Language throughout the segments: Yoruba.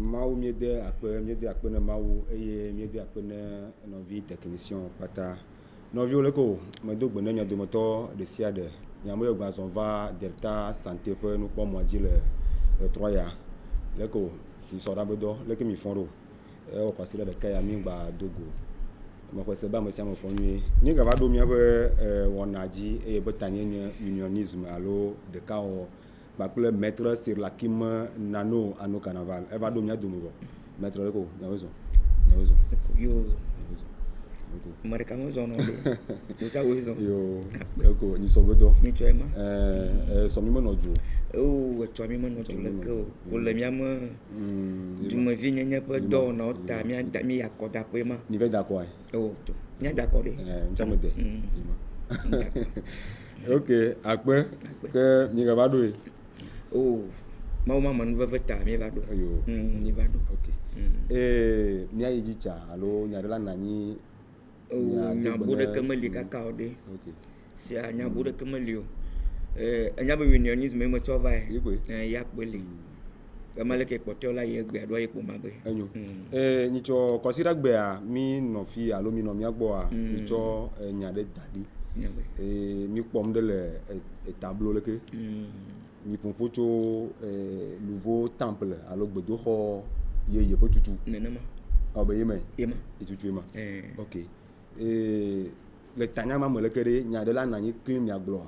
Mawu miede akpe ne Mawu eye miede akpe ne nɔvi technicien kpata. Nɔviwo le ko medo gbe ne mia dometɔ ɖe sia ɖe. Nyame yɔ gbazɔn va Delta Santé ƒe nukpɔmɔa dzi le Trɔya. Le ko mi sɔ ɖa be dɔ leke mi fɔ ɖo. Ewɔ kɔsi ɖe ɖeka ya mi gba do go. Me xɔ se be ame sia ame fɔ nyuie. Mi gava ɖo miaƒe wɔna dzi eye be ta nye unionisme alo ɖekawɔwɔ. Kpakple maître Sirlakim Nano Ano Carnaval. Eva ɖo mia dome vɔ. Maître le ko nyawezɔ. Yo. Mereka ngozɔ no do. Yo ta wezɔ. Yo. Eko ni sɔ be dɔ. Ni tsɔ ema. Sɔ mi menɔ dzo. Etsɔ mi menɔ dzo le ke o. Ko le miame dumevi nyenye ƒe dɔwɔnawo ta mi akɔdaƒe ma. Ni ve da kɔ ai. O to. Nya da kɔ de. Ntsame de. Ok, akpe ke mi gava ɖo. Mawu ma menu veve ta mi va ɖo. Mi va ɖo. Ok. Mia yi dzi tsa alo nya ɖe la nanyi. Nya bo ɖeke meli kaka o ɖe. Sia nya bo ɖeke meli o. Enya be unionisme me tsɔ va yi. Ya kpe li. Kama leke kpɔtɔ la ye gbea ɖo ye kpɔma be. Enyo. Nyitsɔ kɔsiɖa gbea mi nɔ fi alo mi nɔ mia gbɔa nyitsɔ nya ɖe da ɖi. Mi kpɔm ɖe le tableau leke. Mi ƒoƒo tso nouveau temple alo gbedoxɔ yeye ƒe tutu. Nenema. Be yeme. Yema. Tutu yema. Ok. Le tanya ma me leke ɖe nya ɖe la nanyi kli mia gblɔa.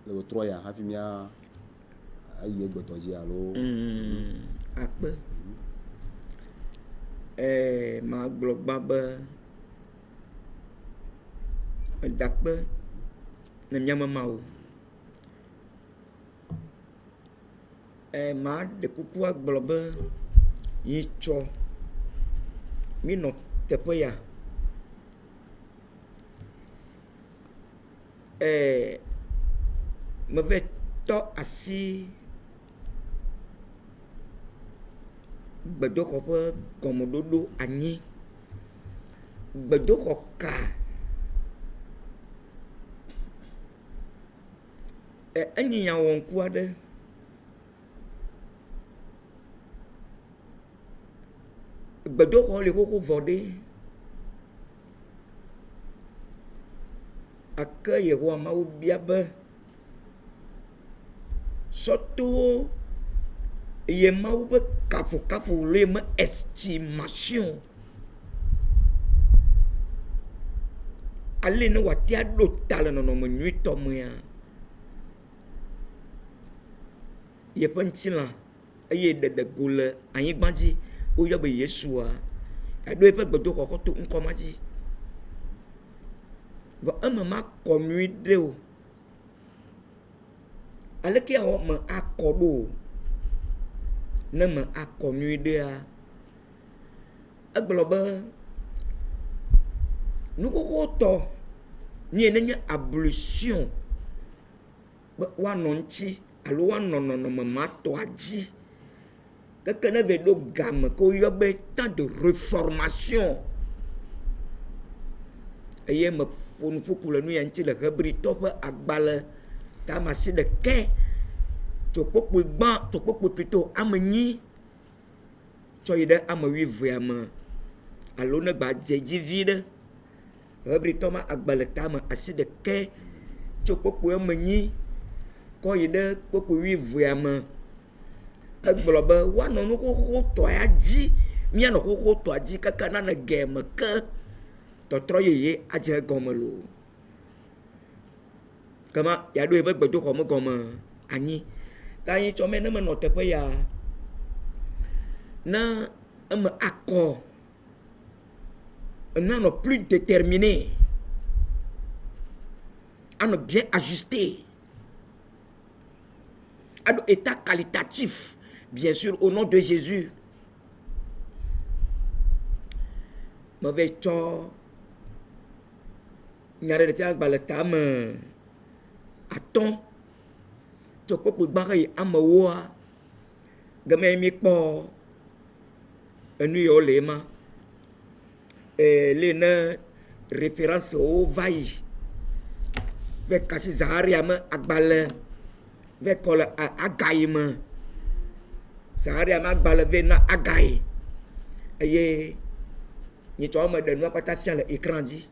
Le wotrɔ ya hafi mia ayi egbetɔ dzi alo. Akpe. Ma gblɔ gba be edakpe ne miame Mawu. Ma de kuku agblɔ be yi tsɔ mi nɔ teƒe ya. Me ve tɔ asi gbedoxɔ ƒe gɔmeɖoɖo anyi. Gbedoxɔ ka enyi nya wɔŋku aɖe. Gbedoxɔ le xoxo vɔ ɖe. Ake Yehowa Mawu bia be sɔtowo ye Mawu be kafukafu le me estimation. Ale ne wate aɖo ta le nɔnɔme nyuitɔ mea. Yeƒe ŋutilã eye ɖeɖego le anyigba dzi. Woyɔ be Yesua. Eɖo eƒe gbedoxɔ kɔ to ŋkɔma dzi. Vɔ eme ma kɔ nyui ɖe o. Aleke awɔ me akɔ ɖo? Ne me akɔ nyui ɖea, egblɔ be nuxoxotɔ nye nenye ablution be woanɔ ŋuti alo woanɔ nɔnɔme ma tɔa dzi. Keke ne ve ɖo game ke woyɔ be temps de réformation. Eye me ƒo nuƒoƒo le nu ya ŋuti le Hebritɔ ƒe agbalẽ tame asi ɖeke tsokpokpoi plutôt ame 8 tsɔ yi ɖe ame 12 me alo ne gba dze dzi vi ɖe. Hebritɔ ma agbalẽ tame asi ɖeke tsokpokpoi ame 8 kɔ yi ɖe kpokpoi 12 me. Egblɔ be woanɔ nu xoxotɔ ya dzi. Mianɔ xoxotɔa dzi kaka nane ge me ke tɔtrɔ yeye adze gɔme lo. Kema ya ɖo eƒe gbedoxɔ me gɔme anyi. Ta anyi tsɔ me ne menɔ teƒe ya. Ne eme akɔ. Nanɔ plus déterminé. Anɔ bien ajusté. Ado état qualitatif. Bien sûr, au nom de Jésus. Me vais tsɔ nya ɖe tia agbalẽ tame atɔ̃ tso kpokpoi gbã yi amewoa. Game mi kpɔ enu yiwo le ema. Le ne référence wo va yi. Ve kasi Zaharia me agbalẽ ve kɔ le Agayi me. Sehari ma gbaleve na Agai. Eye ni to me de no pata fia le écran dzi.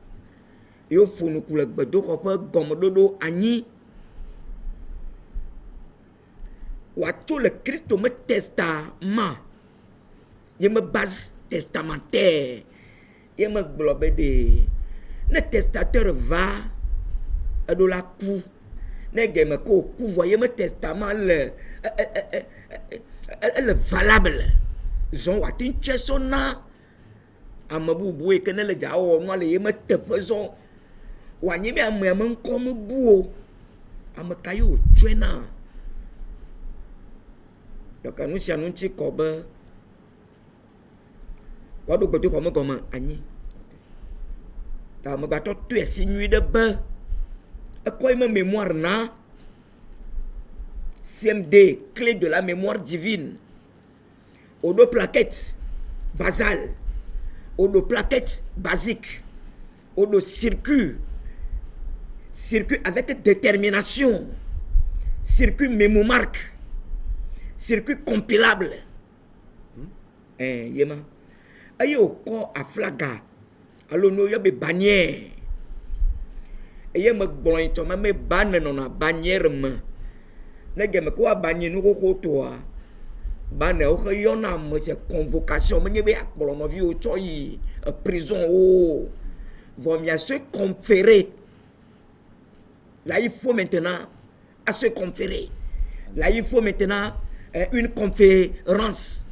Yo fonu ku le gbedoxɔ ƒe gɔmeɖoɖo anyi. Wàtso le Kristo me testament. Ye me base testamentaire. Ye me gblɔ be de ne testateur va eɖo la ku. Ne game ko ku vɔ ye me testament le ele valable. Zɔn wàti tsɔe so na ame bubu yi ke ne le dza wɔ nua le ye me teƒe zɔn. Wànyi be amea me ŋkɔ me bu o. Ame ka ye wòtsɔe na. Donc nu sia nu ŋuti kɔ be woaɖo gbedoxɔ me gɔme anyi. Ta megbatɔ tɔe asi nyui ɖe be ekɔ ye me mémoire na CMD, clé de la mémoire divine. Odo plaquette basale, odo plaquette basique, odo circuit avec détermination, circuit mémomarque, circuit compilable. Yema. Ayo ko aflaga, alo no yo be bannière. Eye me gbɔn to me banne nona bannière me. Ne game ko abanyi nu koko toa. Banne o yona me c'est convocation me be akpolo no vi o to yi prison o. Vont bien se conférer. Là il faut maintenant à se conférer. Là il faut maintenant une conférence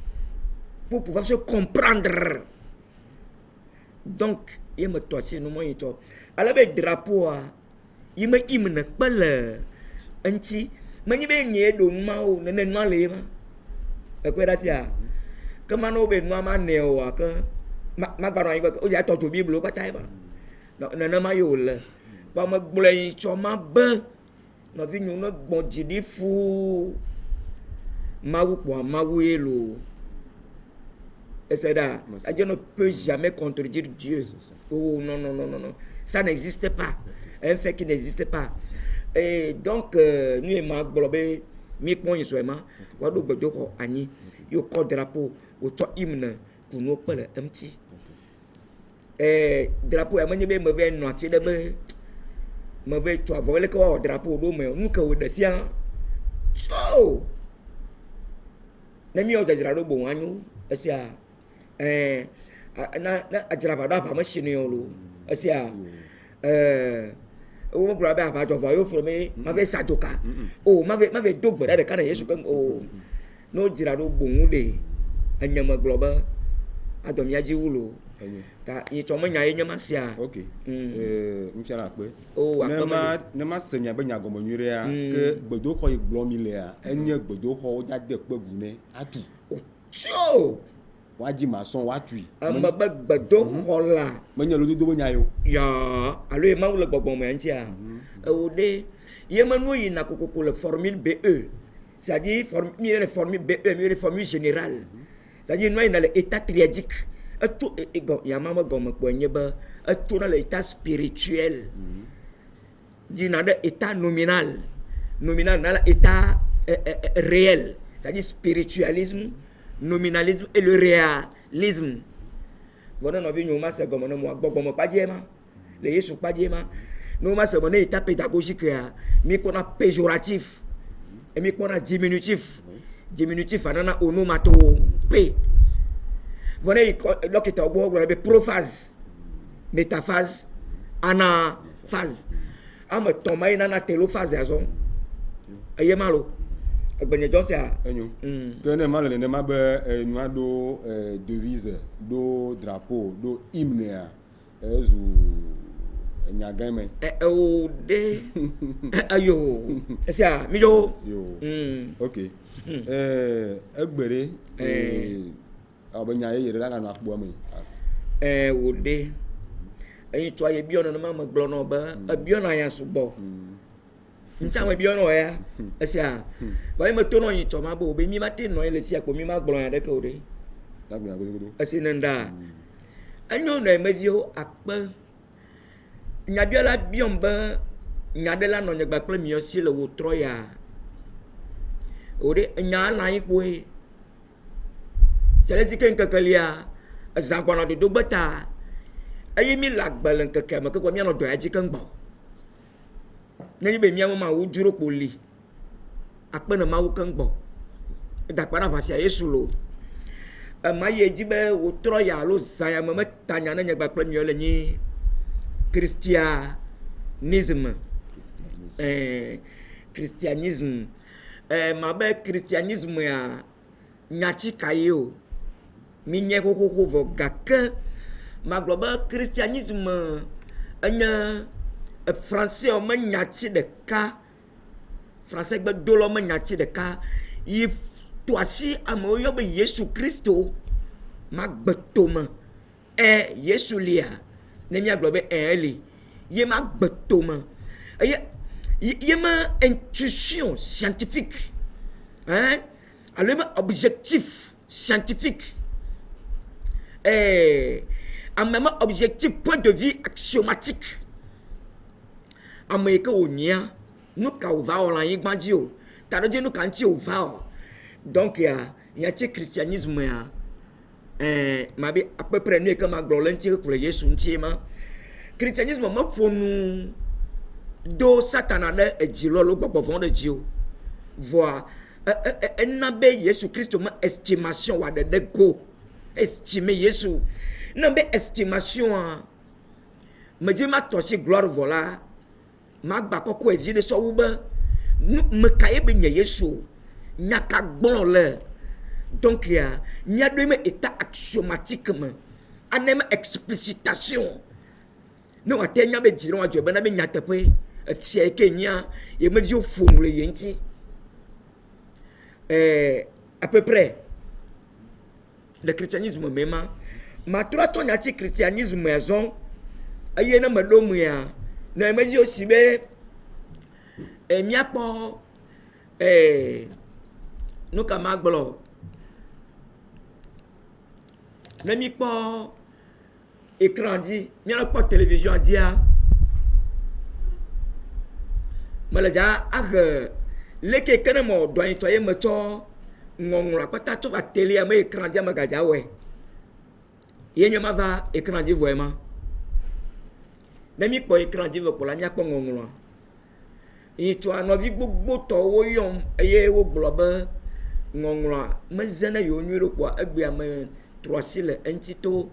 pour pouvoir se comprendre. Donc, il me toise nous moi to. Alors be drapeau a, il me hymne pas le anti, mani be nye do mao ne no le ma. E ko da tia. Que mano be no ma ne o a que ma ba no o ya to to bible ba tai ba. No ma yo le. Ba me gble cho ma be. No vi nyu no gbon jidi fu. Mawu kwa mawu elo. Et c'est là. Dieu ne peut jamais contredire Dieu. Oh non, non, non, non, non. Ça n'existe pas. Un fait qui n'existe pas. Et donc, nous et ma globé, mi point y soit ma, wado bedoko ani, yo code drapeau, au to hymne, pour nous parler un petit. Et drapeau, à manier mauvais noir, de be, mauvais, tu as volé quoi, drapeau, mais nous que vous défiez. So, n'ami au drapeau, bon, à nous, c'est na ajraba da ba machine yo lo asia o mo bra ba ba jo va yo for me ma ve sajoka o ma ve dogbe da kana Yesu kan o no jira do bonwu de anyama globa adom ya ji wulo ta yi to mo nya ye nyama sia OK mfiara pe o ne ma senya be nya gomo nyure a ke gbedo ko igbo mi le a enye gbedo ko o ja de pe gu ne atu so waji maçon watui amba bagdo xola manya lo do nya yo ya alo e mawle gbogbon me antia o de ye manu yi na kokoko le formule BE c'est-à-dire formule BE mieux formule générale c'est-à-dire nous dans l'état triadique tout ya mama gom ko nyeba tout dans l'état spirituel dit dans l'état nominal dans l'état réel c'est-à-dire spiritualisme nominalisme et le réalisme. Voilà, nous avons vu ça comme nous pas dire les Yesu pas dire nous avons ce état pédagogique mais qu'on a péjoratif et mais qu'on a diminutif anana onomato p. Voilà donc il on a prophase, métaphase, anaphase. Am tomai nana télophase raison. Ayé malo. Agbenye Johnson enyo que ne mal ne ma be nua do devise do drapeau do hymne a ezu nya game o de ayo esa mi yo OK egbere abenya ye la na akpo ami o de eyin to aye bi ona ma ma glo no ba abi ona ya subo ncha we bi ono ya asia ba me to no yin to ma bo be mi ma te no ile ti apo mi ma gboro ya de ko de tagbe agogodo asinenda anyo na medio akpa nya biola biomba nya de la no nya gba ple mi osi le wo tro ya o de nya la yin po selesi ke kekelia ezagbono dodo gbeta eye mi le agbe le nkeke me ke kɔ mianɔ dɔ ya dzi ke ŋgbɔ nenyi be miawo mawu dzro kpoli akpene mawu ke ŋgbɔ edakpa na ʋafia yesu lo ema yi dzi be wotrɔ ya alo zã ya me metanya ne nye gba kple miawo le nyi christianisme christianisme ma be christianisme ya nyatsi ka ye o mi nye xoxoxo vɔ gake magblɔ be christianisme enye français me nyatsi ɖeka français gbedolawo me nyatsi ɖeka yi to asi amewo yɔ be yesu kristo magbetome yesu lia ne miagblɔ be li ye magbetome eye ye me intuition scientifique alo ye me objectif scientifique ame me objectif point de vue axiomatique ame yi ke wònyia nu ka wòva wɔ le anyigba dzi o taɖodzi nu ka ŋuti wòva wɔ donc ya nyatsi christianisme ya mabe apepre nu yi ke magblɔ le ŋuti kple yesu ŋuti ma christianisme me ƒo nu do satana ɖe edzi lɔlo gbɔgbɔ vɔ ɖe dzi o vɔa ena be yesu kristo me estimation wɔ ɖeɖe go estime yesu na be estimation a medzi ma tɔ si gloire vɔ la magba kɔkɔ evi ɖe sɔwu be me ka ye be nye yesu nyaka gblɔ le donc ya miaɖoe me état axiomatique me ane me explicitation ne wate nya be dzirɔ adzɔ be na be nyateƒe efia yi ke nyia ye meviwo ƒonu le ye ŋuti à peu près le christianisme me ma trɔ tɔ nyatsi christianisme ya zɔn eye ne me ɖo mu ya ne meviwo si be miakpɔ nu ka ma gblɔ ne mi kpɔ écran dzi mianɔ kpɔ télévision dzia mele dza ahe leke ke ne me dɔ anyi tɔ ye me tsɔ ŋɔŋlɔ akpata tsɔ va télé me écran dzia me gadza wɔe ye nye ma va écran dzi vɔe ma ne mi kpɔ écran dzi vɔ kpɔ la miakpɔ ŋɔŋlɔa yi tsɔ nɔvi gbogbo tɔwo yɔm eye wogblɔ be ŋɔŋlɔa meze ne yewo nyuie ɖo kpɔa egbea me trɔ asi le eŋuti to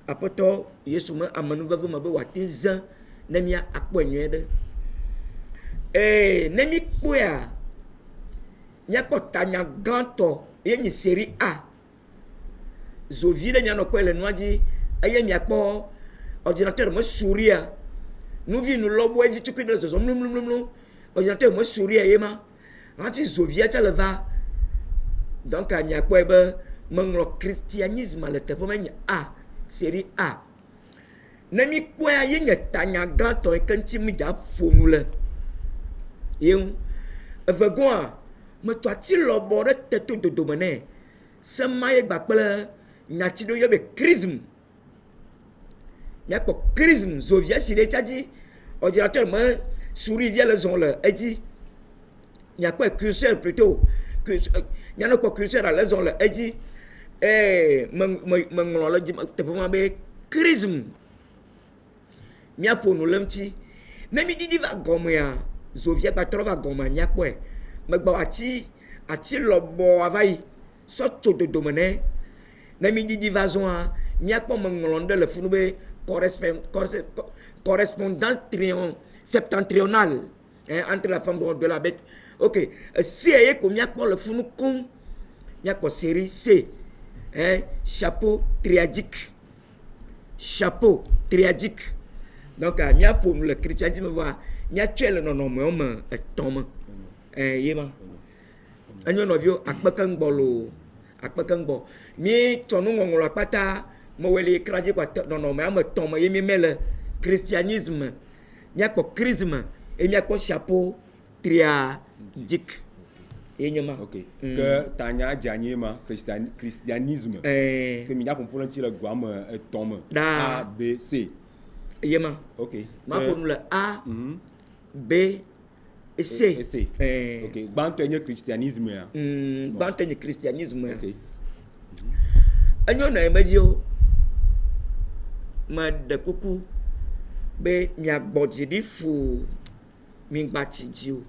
aƒetɔ yesu me amenuveve me be wòate zẽ ne mia akpɔe nyuie ɖe ne mi kpɔea miakpɔ tanya gãtɔ ye nyi série A zovi ɖe mianɔ kpɔe le nua dzi eye miakpɔ ordinateur me souria nuvi nulɔbɔ evi tukui ɖe zɔzɔm mlumlumlumlu ordinateur me souria ye ma hafi zovia tsa le va donc miakpɔe be meŋlɔ christianisme le teƒe me nye A série A ne mi kpɔa ye nye tanya gãtɔ yi ke ŋuti mi dza ƒo nu le ye ŋu evegɔa metɔ ati lɔbɔ ɖe teto dodome nɛ sema ye gba kple nyatsi ɖo yɔ be chrisme miakpɔ chrisme zovia si ɖe tsa dzi ordinateur me souris via le zɔn le edzi miakpɔ curseur plutôt mianɔ kpɔ curseur le zɔn le edzi meŋlɔ le dzi teƒe ma be chrisme miaƒo nu le ŋuti ne mi didi va gɔmea zovia gba trɔ va gɔmea miakpɔe megba ati lɔbɔ ava yi sɔ tso dodome nɛ ne mi didi va zɔa miakpɔ meŋlɔ ɖe le funu be correspondance septentrionale entre la femme de la bête ok C ye ko miakpɔ le funu koŋ miakpɔ série C chapeau triadique donc miaƒo nu le christianisme voa miatsɔe le nɔnɔmewo me etɔ̃ me ye ma enyo nɔviwo akpeke ŋgbɔ lo akpeke ŋgbɔ mi tsɔ nuŋɔŋlɔ akpata mewɔe le écran dzi kɔ nɔnɔme ame etɔ̃ me ye mi me le christianisme miakpɔ chrisme ye miakpɔ chapeau triadique ye nye ma ok ke tanya dzanyi ma christianisme ke mi nyaƒoƒo le ŋuti le goa me etɔ̃ me A B C ye ma ok ma ƒo nu le A B C ok gbãtɔ nye christianisme ya gbãtɔ nye christianisme ya enyo na emedio me de kuku be miagbodzi di fu mi gbatsi dzi o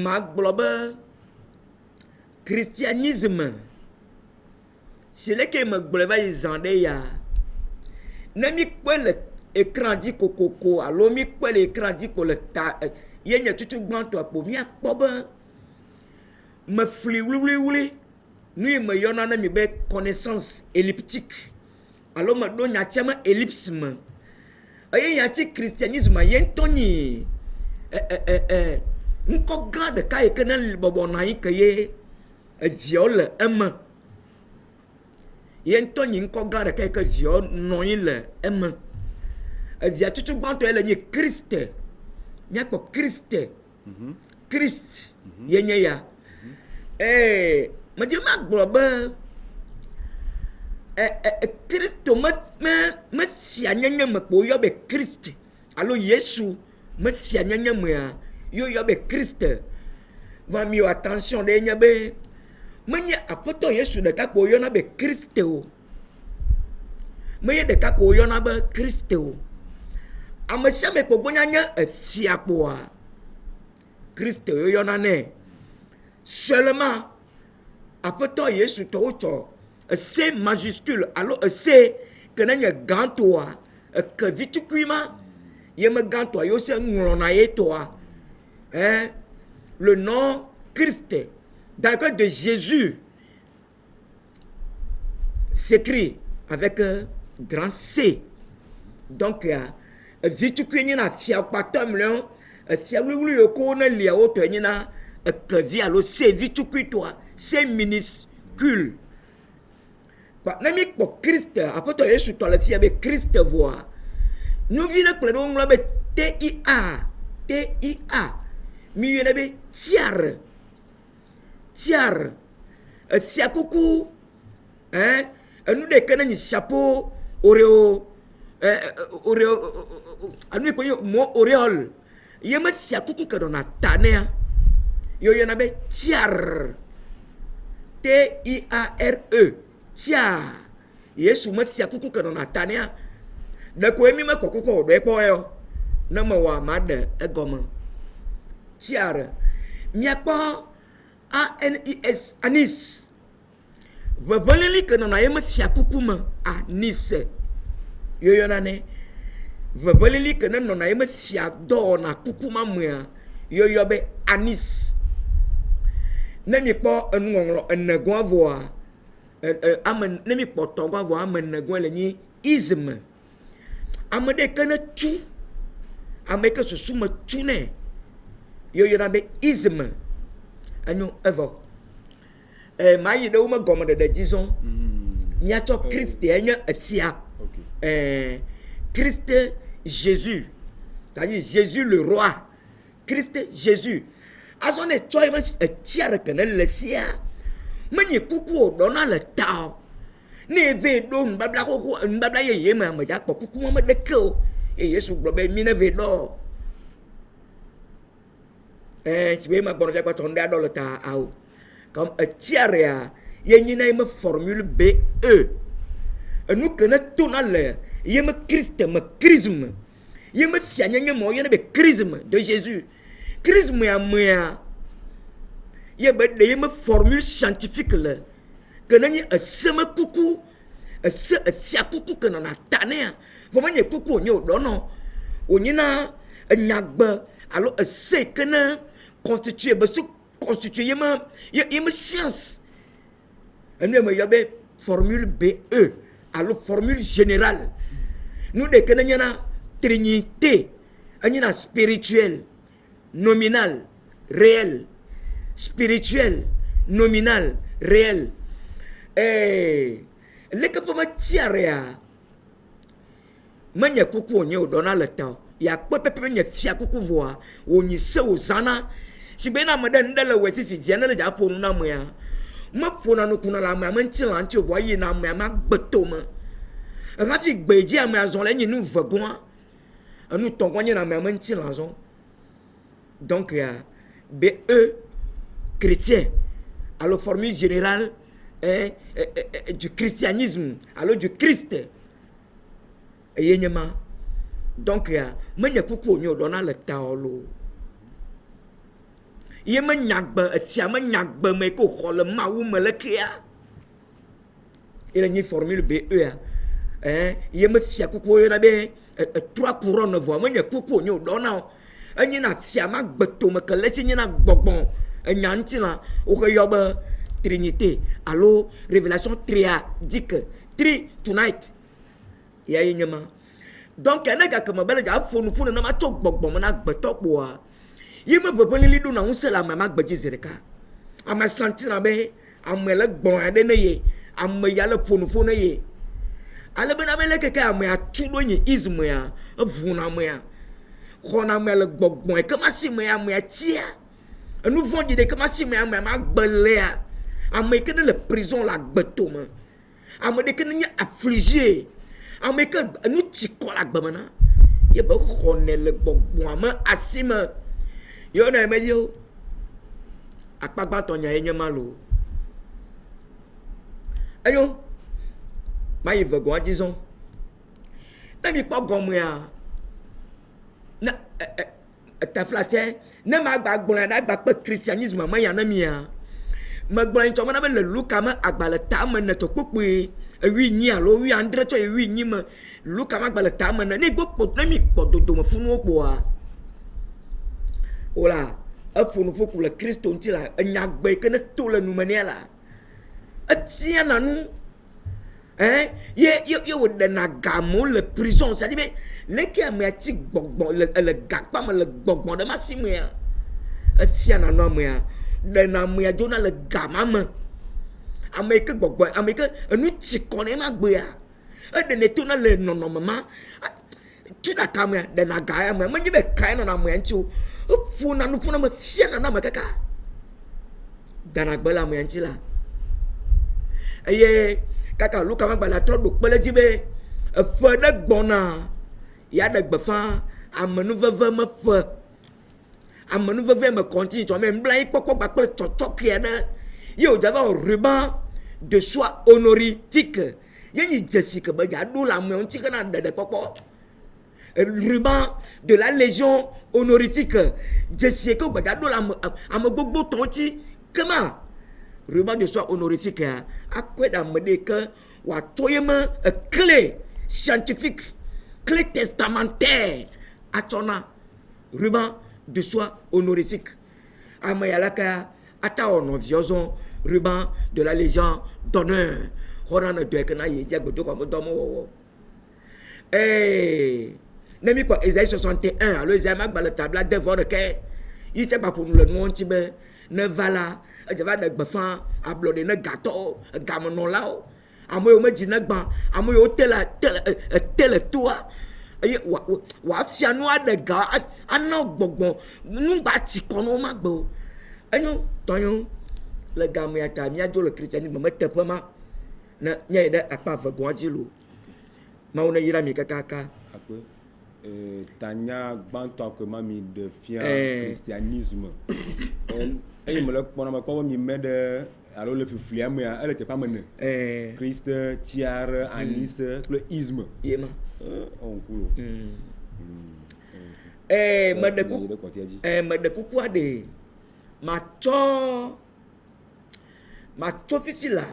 ma gblɔ be christianisme si leke me gblɔ va yi zã ɖe ya ne mi kpe le écran dzi kokoko alo mi kpe le écran dzi ko le ta ye nye tutu gbãtɔ akpo miakpɔ be me fli wliwliwli nu yi me yɔna ne mi be connaissance elliptique alo me ɖo nyatsia me ellipse me eye nyatsi christianisme ye ŋutɔ nyi ŋkɔ gã ɖeka yi ke ne bɔbɔ nɔ anyi ke ye eviawo le eme ye ŋutɔ nyi ŋkɔ gã ɖeka yi ke viawo nɔ anyi le eme evia tutu gbãtɔ ye le nyi Christ miakpɔ Christ Christ ye nye ya medzi magblɔ be Kristo me fia nyenye me kpo yɔ be Christ alo Yesu me fia nyenye mea yo yɔ be Christ va mi attention ɖe nye be menye aƒetɔ Yesu ɖeka kpo yɔna be Christ o menye ɖeka kpo yɔna be Christ o ame sia ame kpo gbonya nye efia kpoa Christ yo yɔna nɛ seulement aƒetɔ Yesu tɔwo tsɔ C majuscule alo C ke ne nye gãtɔa ke vitukui ma ye me gãtɔa yo se ŋlɔna ye tɔa le nom Christ dans le cas de Jésus s'écrit avec grand C donc vitukui nye na fia kpatɔ mlɔ fia wliwli yo ko ne lia wo tɔ nye na ke vi alo C vitukui tɔa C minuscule ne mi kpɔ Christ aƒetɔ Yesu tɔ le fia be Christ voa nyɔvi ɖe kplɔ ɖe wo ŋlɔ be TIA mi yɔnɛ be tiare efia kuku enu ɖeke ne nyi chapeau oreo anu yi kpo mo auréole ye me fia kuku ke ɖɔna ta nea yo yɔna be tiare TIARE tia Yesu me fia kuku ke ɖɔna ta nea ɖeko mi me kpɔ kuku o ɖo ekpɔ yɔ ne me wɔ ma ɖe egɔme tiare miakpɔ ANIS anis ʋeʋẽlili ke nɔna ye me fia kuku me anis yo yɔna ne ʋeʋẽlili ke ne nɔna ye me fia dɔwɔna kuku ma mea yo yɔ be anis ne mi kpɔ enuŋɔŋlɔ enegɔa voa ame ne mi kpɔ tɔgɔa voa ame negɔa le nyi isme ame ɖe ke ne tsu ame ke susu me tsu nɛ yo yɔna be isme enyo evɔ ma yi ɖe wo me gɔme ɖeɖe dzi zɔn miatsɔ Christ enye efia Christ Jésus c'est-à-dire Jésus le roi Christ Jésus azɔ ne tsɔ ye me etia ɖeke ne le sia menye kuku o ɖɔna le ta o ne eve ɖo nubabla xoxo nubabla yeye me ame dza kpɔ kuku me ɖeke o eye Yesu gblɔ be mi ne ve ɖɔ si be ma gbɔna fia kpatɔ ŋɖe aɖɔ le ta awo comme etiarea ye nyina ye me formule BE enu ke ne tona le ye me Christ me chrisme ye me fia nyenye me ye ne be chrisme de Jésus chrisme ya mea ye be de ye me formule scientifique le ke ne nye ese me kuku ese efia kuku ke nɔna ta nea vɔ menye kuku o nye o ɖɔnɔ o nyina enyagbe alo ese ke ne constitué be so constitué ye me science enu me yɔ be formule BE alo formule générale nu de ke ne nye na trinité enye na spirituel nominal réel spirituel nominal réel leke pe me tiarea menye kuku o nye o ɖɔna le ta ya kpe pepe nye fia kuku voa o nyi se o zana si be na ame ɖe ŋɖe le wɔ fifi dzia ne le dza ƒo nu na amea me ƒona nukuna le amea me ŋuti la ŋuti o voa yi na amea ma gbe tome hafi gbe dzi amea zɔ le enyi nu vegɔa enu tɔgɔ nye na amea me ŋuti la zɔ donc ya BE chrétien, alors formule générale du christianisme, alors du Christ. Et donc, je ne sais pas dans le temps. Je me nyagbe me ko xol ma wu me le kia. Il a une formule BE. Je me fia kuku yo na be 3 couronnes voix. Moi, je kuku nyo dona. Anyi na fia ma gbeto me kele si na gbogbon. Nyanti la o ko yoba Trinité. Allo révélation triadique. Tonight. Ya yenyama. Donc ene ga kama bele ga fonu na ma tok gbogbon na gbeto boa. Il me veut pas lui donner un seul à ma marque Bajizereka. À ma santé, à me le bon à dénayer, à me y aller pour nous fourner. À la bonne avec quelqu'un à me à tout donner ismoya, à vous na moya. On a me le bon, comme si me à me tia. Nous vendons des comme si me à me belea. À me que la prison la betoma. À me que nous affligé. À me que nous ticola la bamana. Il y a beaucoup le bon, moi, assime. Yo na medio akpagba tonya enyemalo ayo mai vego disons na mi pa gomu ya na ta flatte na ma gbagbon na gba pe christianisme ma ya na mi ya ma gbon to ma na be le luka ma agbale ta ma na to popo wi nyi alo wi andre to wi nyi ma luka ma agbale ta ma na ni gbo na mi pododo mo funu opo a voilà, pour nous pour le Christ on dit là, il y a que ne tout le nous mener là. Tiens à nous, de na gamo le prison, ça dit mais les qui a mis le gars pas le bon de ma simia. Tiens à nous mais de na mais donne le gamma. Amérique bon, Amérique nous tu connais ma boya. De ne tout le non maman. Tu n'as qu'à me de na gaya mais moi je vais cailler dans moi tu. Funa me siana na makaka dana gbala mo yanti la eye kaka lu kama gbala tro do pele jibe fe de gbona ya de gbefa amenu veve me fe amenu veve me continue to me mbla ipokpo gba pe totok ye na yo java ruban de soie honorifique yeni jessica ba ja do la mo yanti kana de popo ruban de la légion honorifique. Je sais que vous avez un beaucoup de temps. Comment ruban de soie honorifique à quoi me dit que vous avez une clé scientifique, clé testamentaire à ton ruban de soie honorifique. À Mayalaka, à ta viozon ruban de la légion d'honneur. On a deux canailles, diago comme domo. Nemi quoi Isaïe 61 alors Isaïe m'a le table devant le quai il sait pas pour nous le nom tibe ne vala je va de bafan ablode ne gâteau gamonon là amoy me dit ne ban amoy tel toi wa fia noa de ga ana gbogbo nu ba ti kono ma gbo enyo tonyo le gamu ya ta mi ajo le christianisme me te pema na nya de apa vagon ajilo ma ona yira mi kaka Tanya Banto que mami de fier christianisme. Et me le pendant ma pas mi met de alors le fliam elle était pas menée. Christ tiar anis le isme. Yema. On cool. Me de coucou de ma fifi là.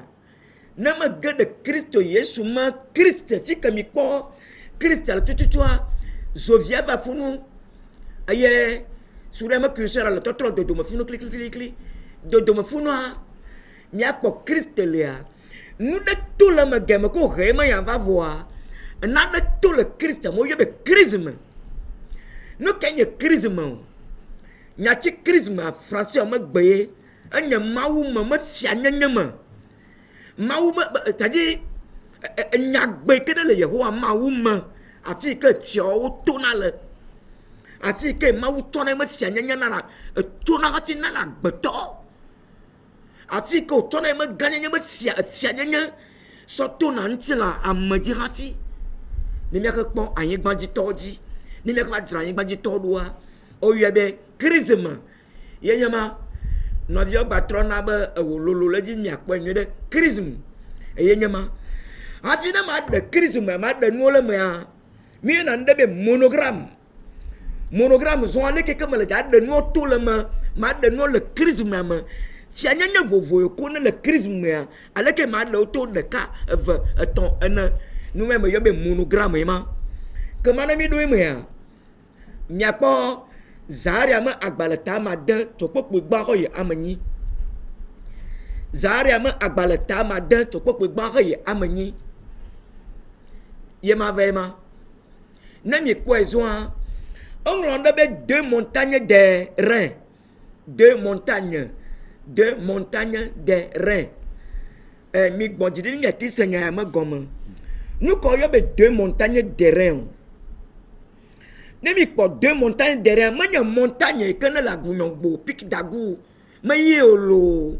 Na ma de Christ Yesu ma Christ fi comme il Christ la tu Zovia va funu aye sura ma curseur la totro de me funu clic de me funu mi akpo Christ lea nous de tout le me game ko rema ya va voir na de tout le Christ mo yebe chrisme nous kenye chrisme nya ti chrisme français ma gbe anya mawu ma sia nyanyama mawu c'est-à-dire nya gbe ke le Yehowa mawu ma afi que tio tona le afi que ma tona me fia nyanya na tona afi na la gbeto afi que tona me ganya me fia nyanya so tona ntila amadi afi ni me ka pon ayin gbanji toji ni me ka dra ayin gbanji todua o yebe charisme yenyama nɔvia gbatrɔ na be ewololo le dzi miakpɔ nyuie ɖe chrism eye nye ma hafi ne ma ɖe chrism ma ɖe nuwo le mea mi na nu ɖe be monogram zɔn ale keke me le dza ɖe nuwo to le me ma ɖe nuwo le chrism me fianyenye vovovo ko ne le chrism mea aleke ma ɖe wo to ɖeka eve etɔ̃ ene nume me yɔ be monogram ye ma ke ma ne mi ɖo mea miakpɔ Zaharia me agbalẽ ta ma de tsɔkpɔkpɔ gbã xɔ yi ame nyi Zaharia me agbalẽ ta ma de tsɔkpɔkpɔ gbã xɔ yi ame nyi ye ma ve ma ne mi kpɔe zɔa eŋlɔ ɖe be deux montagnes des reins deux montagnes des reins mi gbɔ dzi ɖi miati se nya me gɔme nu kɔ yɔ be deux montagnes des reins ne mi kpɔ deux montagnes des reins menye montagne ke ne le agunyɔgbo pic dagu me ye o lo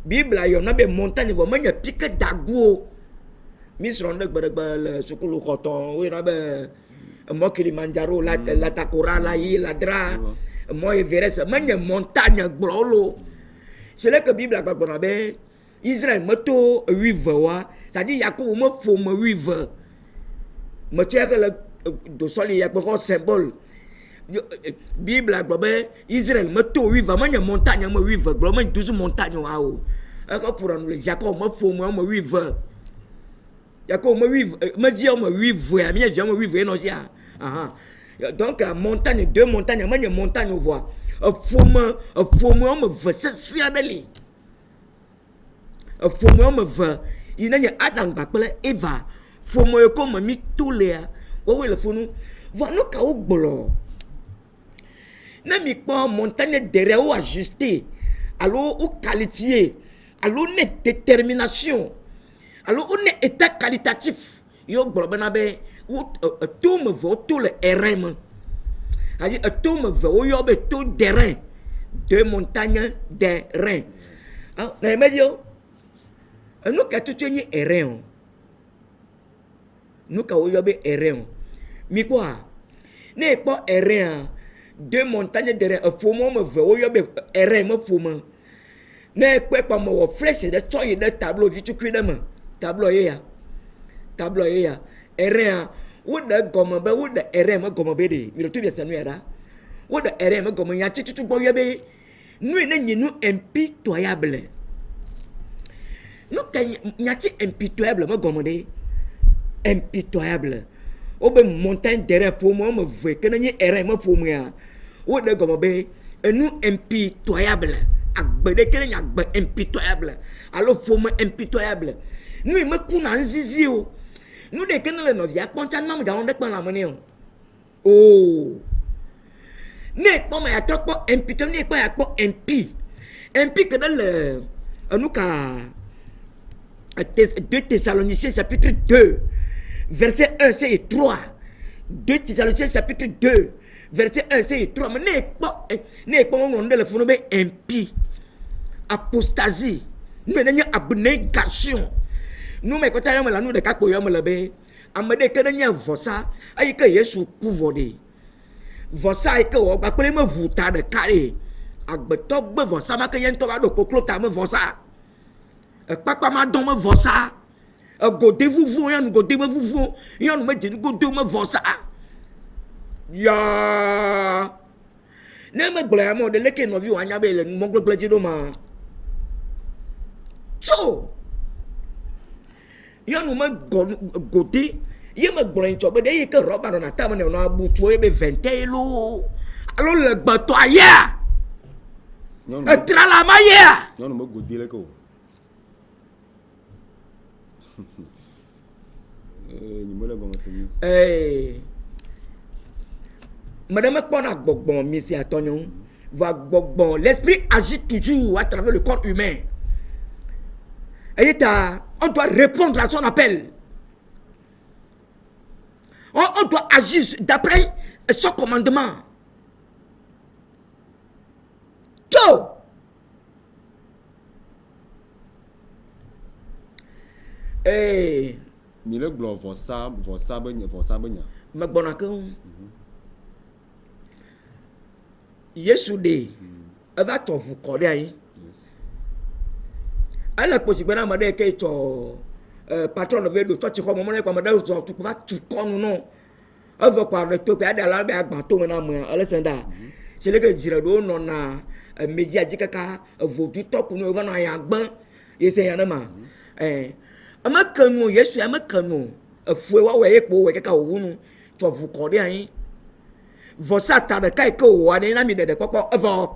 Bible yɔ na be montagne vɔ menye pic dagu o mi srɔ̃ ɖe gbeɖegbe le sukulu xɔtɔ wo yɔna be mɔ Kilimanjaro la Takora la yi la dra mɔ Everest menye montagne gblɔ lo c'est là que Bible agbagbɔ na be Israël meto 8 wa c'est-à-dire Yakob me ƒome 8 me tue ke le do sɔli yakpɔ xɔ symbole Bible agblɔ be Israël meto 8 menye montagne me 8 gblɔ me 12 montagne wa o ekɔ ƒo ɖanu le Jacob me ƒome me 8 Yakob me 8 me di me 8 ya mi vi me 8 no sia aha donc montagne deux montagnes menye montagne voa ƒome me ve sesia ɖe li ƒome me ve yi ne nye Adam kple Eva ƒome ko me mi to lea wowe le fonu va no ka wo gblɔ ne mi kpɔ montagne derrière wo ajuster alo ou qualifier alo ne détermination alo ou ne état qualitatif yo gblɔ bena be wo to me ve to le terrain me ali to me ve wo yo be to terrain deux montagnes des reins ah na me dio no ka tutu ni terrain no ka wo yo be terrain mi kwa ne kpɔ terrain deux montagnes des reins ƒomo me ve wo yo be terrain me ƒome ne kpɔ pa me wo flèche de tsɔ yi de tableau vitukui de me tableau ye ya terrain wo de gɔme be wo de terrain me gɔme be de mi to bi se nu ya da wo de terrain me gɔme nya tutu gbɔ yo be nu ne nyi nu impitoyable nu ka nya ti impitoyable me gɔme de impitoyable o be montagne derrière pour moi me ve que ne terrain me pour moi o de gɔme be nu impitoyable agbe de que ne agbe impitoyable alors pour moi impitoyable nu me kuna nzizi o nu de que ne le novia kpɔnta nam da on de kpɔ la mene o ne kpɔ ma ya tɔ kpɔ impitoyable ne kpɔ ya kpɔ impi que dans le nous ka 2 Thessaloniciens chapitre 2 verset 1 c'est 3 2 Thessaloniciens chapitre 2 verset 1 c'est 3 mais ne kpɔ on de le fonu be impi apostasie nous ne abnégation nous me kota yo me la nous de ka kpɔ yo me le be amede ke ne vosa ayi ke Yesu ku vɔde vosa ayi ke wo gba kple me vu ta de ka de agbetɔ gbe vosa ma ke ye ntɔ ga do koklo ta me vosa ekpakpa ma dɔn me vosa egode vuvu yanu gode me vuvu yanu me deni gode me vosa ya ne me gblɔ ya mo de leke nɔvi wa nya be le mo gblegble dzi do ma so yanu me gode ye me gblɔ ntɔ be de ye ke rɔba na ta me ne no abutu ye be 20 lo alo le gbetɔ aya etra la ma ya nyɔnu me gode le ko ni me le gɔme se ni madame kpɔna gbɔgbɔ mi si atɔnyo va gbɔgbɔ l'esprit agit toujours à travers le corps humain et on doit répondre à son appel on doit agir d'après son commandement tout mi le gblɔ vɔsa be nya me gbɔna ke Yesu de elle va t'en vous corder aïe. Elle a possible de me dire que ton patron veut de toi, tu crois, maman, comme madame, tu vas tu connais non. Elle va parler de toi, elle a l'air de bateau maintenant, elle est senda. C'est le que je dirais, non, na, média dit que vous du temps qu'on va dans un bain, et c'est un homme. Ama kanu, Yesu ama kanu, fouet wa weye ko weye ka wunu, tu vas vous corder aïe. Vosa ta de kai ko wa ne na mi de papa avo.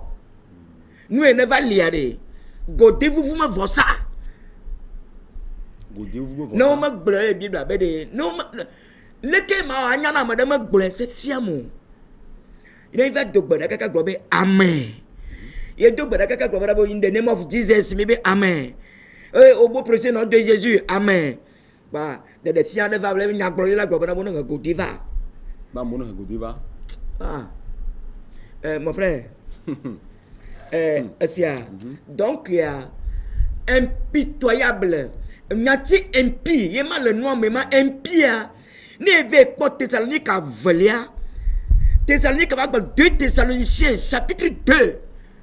Nous ne va liare. Godé vous me vosa. Godé vous me Non ma bleu Bible abede. Non le ke ma anya na madame bleu c'est fiamu. Il va dogba kaka globe amen. Il dogba kaka globe d'abord in the name of Jesus maybe amen. Au beau précieux nom de Jésus amen. Bah de fian de va le nya gloire la globe d'abord na godé va. Ba mo na godé va. Ah. Mon frère. Donc, il y a impitoyable. Il y a impie. Il y a le noir, mais impie. Ne veut pas Thessalonique à Velia. Thessalonique va 2 Thessaloniciens, chapitre 2,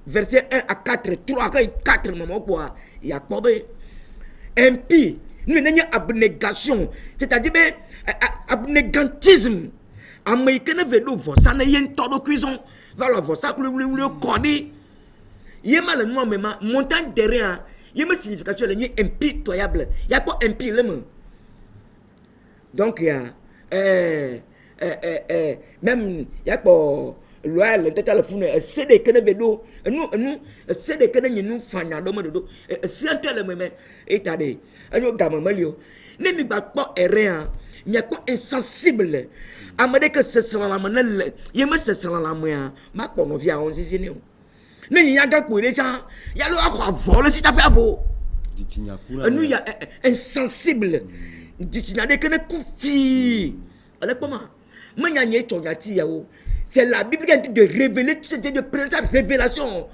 verset 1 à 4, 3 à 4, maman, quoi. Il y a quoi, impie. Nous avons une abnégation. C'est-à-dire, abnégantisme. Américain veut nous voir. Ça n'est pas de cuisson. Voilà, ça, le connaît. Il y a mal noir, mais montagne derrière, il y a une signification, il y a impitoyable. Il y a quoi impie, le mot. Donc, il y a, même, il y a quoi, loyal, total, c'est des canaux, nous, c'est des canaux, nous, fanya, domo, c'est un tel, mais, et t'as des, nous, gamin, malio, ne me bat pas, rien, il y a quoi insensible. À me dire que c'est ça la manelle, il y a c'est ça la moyen, ma qu'on vient en zizini. Il y a gars pour les gens, il y a le à voler si tu as pas vous. Nous, il y a insensible. Il y a des koufi. Alors comment? C'est la Bible qui a dit de révéler, de présenter révélation.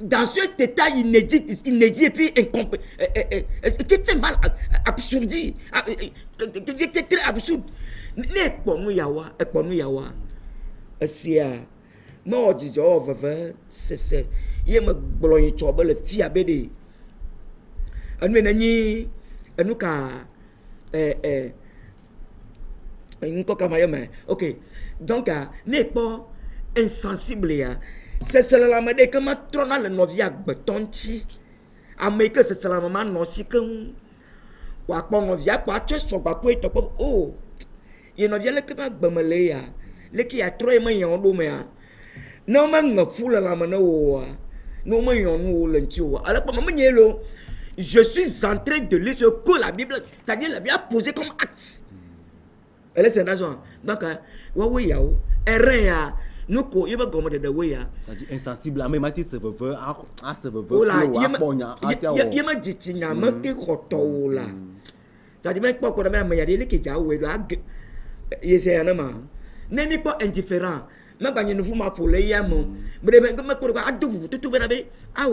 Dans cet état inédit et puis incompréhensible, qui fait mal, absurde, qui est très absurde. Ne pas nous yawa, pas nous yawa. Moi, je dis, oh, c'est. Il me bloye trouble le fia bede. Ok. Donc, n'est pas insensible. C'est cela la mode que ma trona le novia betonti. Amérique, c'est cela maman non si que. Wa pas novia, pas tu so pas quoi oh. Il novia le que ma bameleya. Le qui a trop aimé yon domea. Non, man, foule la mano. Non, man, yon lentu. Alors, pour maman, je suis en train de lire ce que la Bible, c'est-à-dire la Bible a posé comme acte. Elle est d'argent. Donc, oui, yao, rien. Nous, il va commander de oui. C'est-à-dire insensible à même à se veut, à se veut. Oh là, il m'a dit, il m'a dit, roto là. C'est-à-dire, même pas qu'on a même à dire que j'ai oué, il est un homme. N'est pas indifférent. Mais quand nous fumons pour les yamons, mais comme pour voir tout bien avec ah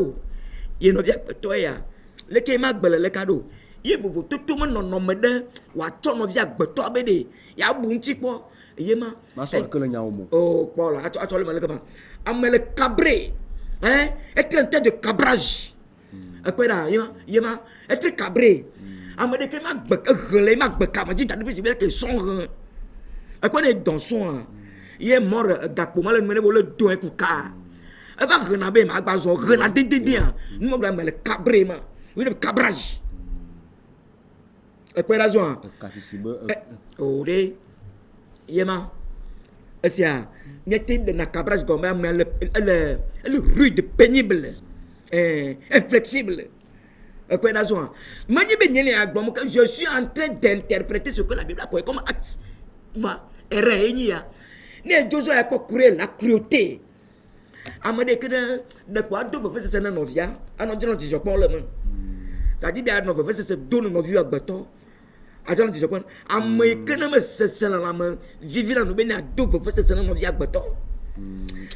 il ne vient pas toi le qui m'a belé le cadeau il vous tout le monde non me de ou à ton vient pas toi bédé il y a bon petit quoi il ma soeur que le nyao oh voilà à toi le mal comment amel le cabré hein être en tête de cabrage après là il m'a être cabré amel que m'a relé m'a becama dit depuis c'est que son après dans son il est mort d'appo mal mené le doigt kuka elle va renaber ma bazo renader dia nous on le cabré ma oui le cabrage et puis la zone oh de yema est-ce n'était de na cabrage comme le rude pénible inflexible et puis la zone mani benye je suis en train d'interpréter ce que la Bible a posé comme acte va erreur ne Josué a pas courir la cruauté. Amade que de quoi deux veut faire ça novia, alors disons du Japon le même. Ça dit bien non veut faire ça donne nos vieux à bâton. Alors du Japon, amade que ne me c'est la main, vivre dans nos bénis à deux veut faire ça novia à bâton.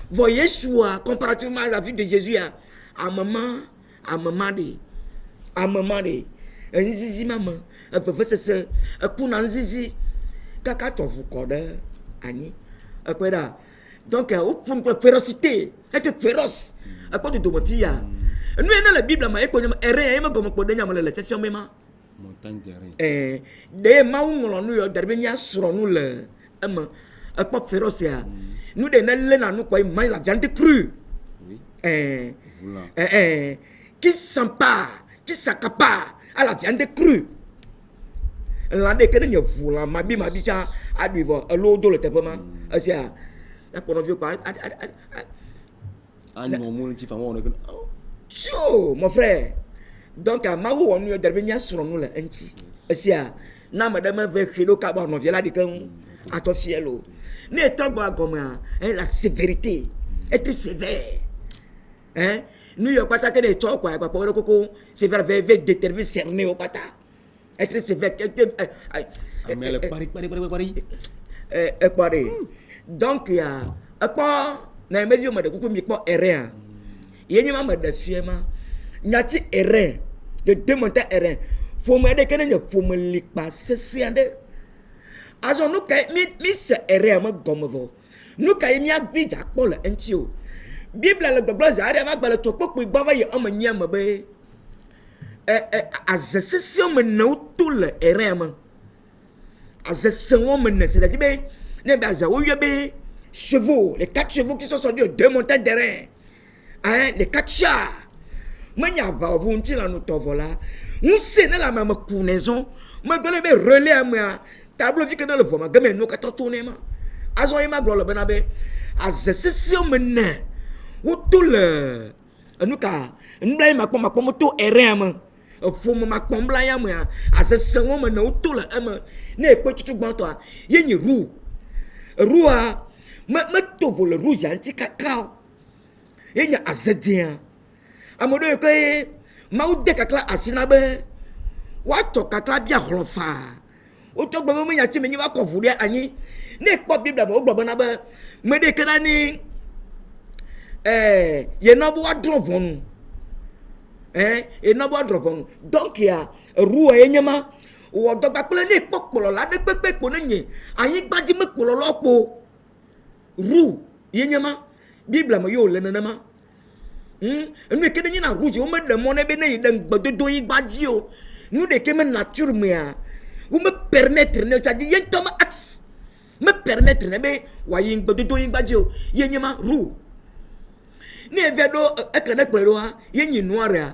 Voyez choix comparativement à la vie de Jésus à maman de un zizi maman, un veut faire ça un coup dans zizi, kaka tu vous corde ani. Après là, Donc, au fond de la férocité, être féroce. À quoi tu dois dire? Nous, dans la Bible, il y a un comme pour donner la session même. Montagne de reins. Des mains, nous, d'arvenir sur nous, à quoi féroce. Nous, des nègres, nous, quoi, il la viande crue. Oui. Qui s'empare, qui s'accapare à la viande crue. Là, dès que nous voulons, ma bicha, à lui voir, à l'eau de le templement, c'est pour nous pas. Mon frère. Donc, à Maou, on nous a devenu sur nous, là, c'est na madame veut que le cabot nous vienne là, dit à ton cielo. N'est pas comme la sévérité, être sévère. Hein? Nous, il n'y a pas de temps, quoi, pour le coco, sévère, déterminé, cerné au pata. Être sévère. Donc, il y a un pas, n'a pas dit, mais de coucou, mais pas erreur. Il y a une de fièvre, il y a une erreur, de démonter erreur. Faut me dire que nous faut me liper, c'est un de. Alors, nous, mi se erreur, me gomme vous. Nous, quand il y a mis à Paul, un tio. Bible, le blabla, j'arrive à le choco, puis bava, y a un niam, bé. As a session, me no tout le erreur. As a second, me c'est-à-dire, ne pas à où y a bé. Chevaux, les 4 chevaux qui sont sortis de 2 montagnes d'airain. Hein, les 4 chats. Manya va vous dire à nous voilà. Nous c'est la même counaison. Moi je vais relais à moi. Tableau vu que dans le voie, mais nous quand tourner ma. Azon y ma gloire benabe. Az session mena. Ou tout le nous ka n'blay ma tout erreur ma. Faut ma combla ya moi. Az session mena ou tout le ama. Ne quoi tu bon toi. Yeni roux. Roua me tout le rouge anti cacao. Yenya azedien. Amodo que mau de kakla asinabe. Wato kakla bia holofa. Oto gbo me yati me ni wa kofuria ani. Ne po Bible ba ogbo na ba. Me de kana ni ye no bo adrovon. E no bo adrovon. Donc ya ruwa yenyama wo dogba pele ni popolo la de pepe po nyi. Ayin gbaji me polo lopo. Ru yenyama Bible ma yo lenenama. Nous que nous na rouge, on me demande ben de doyer badio. Nous de que nature mea. Vous me permettre ne ça dit yen toma axe. Me permettre ne be wayin de doyer badio. Yenyama rou. Ne vedo ekene kwero ha yenyi noire.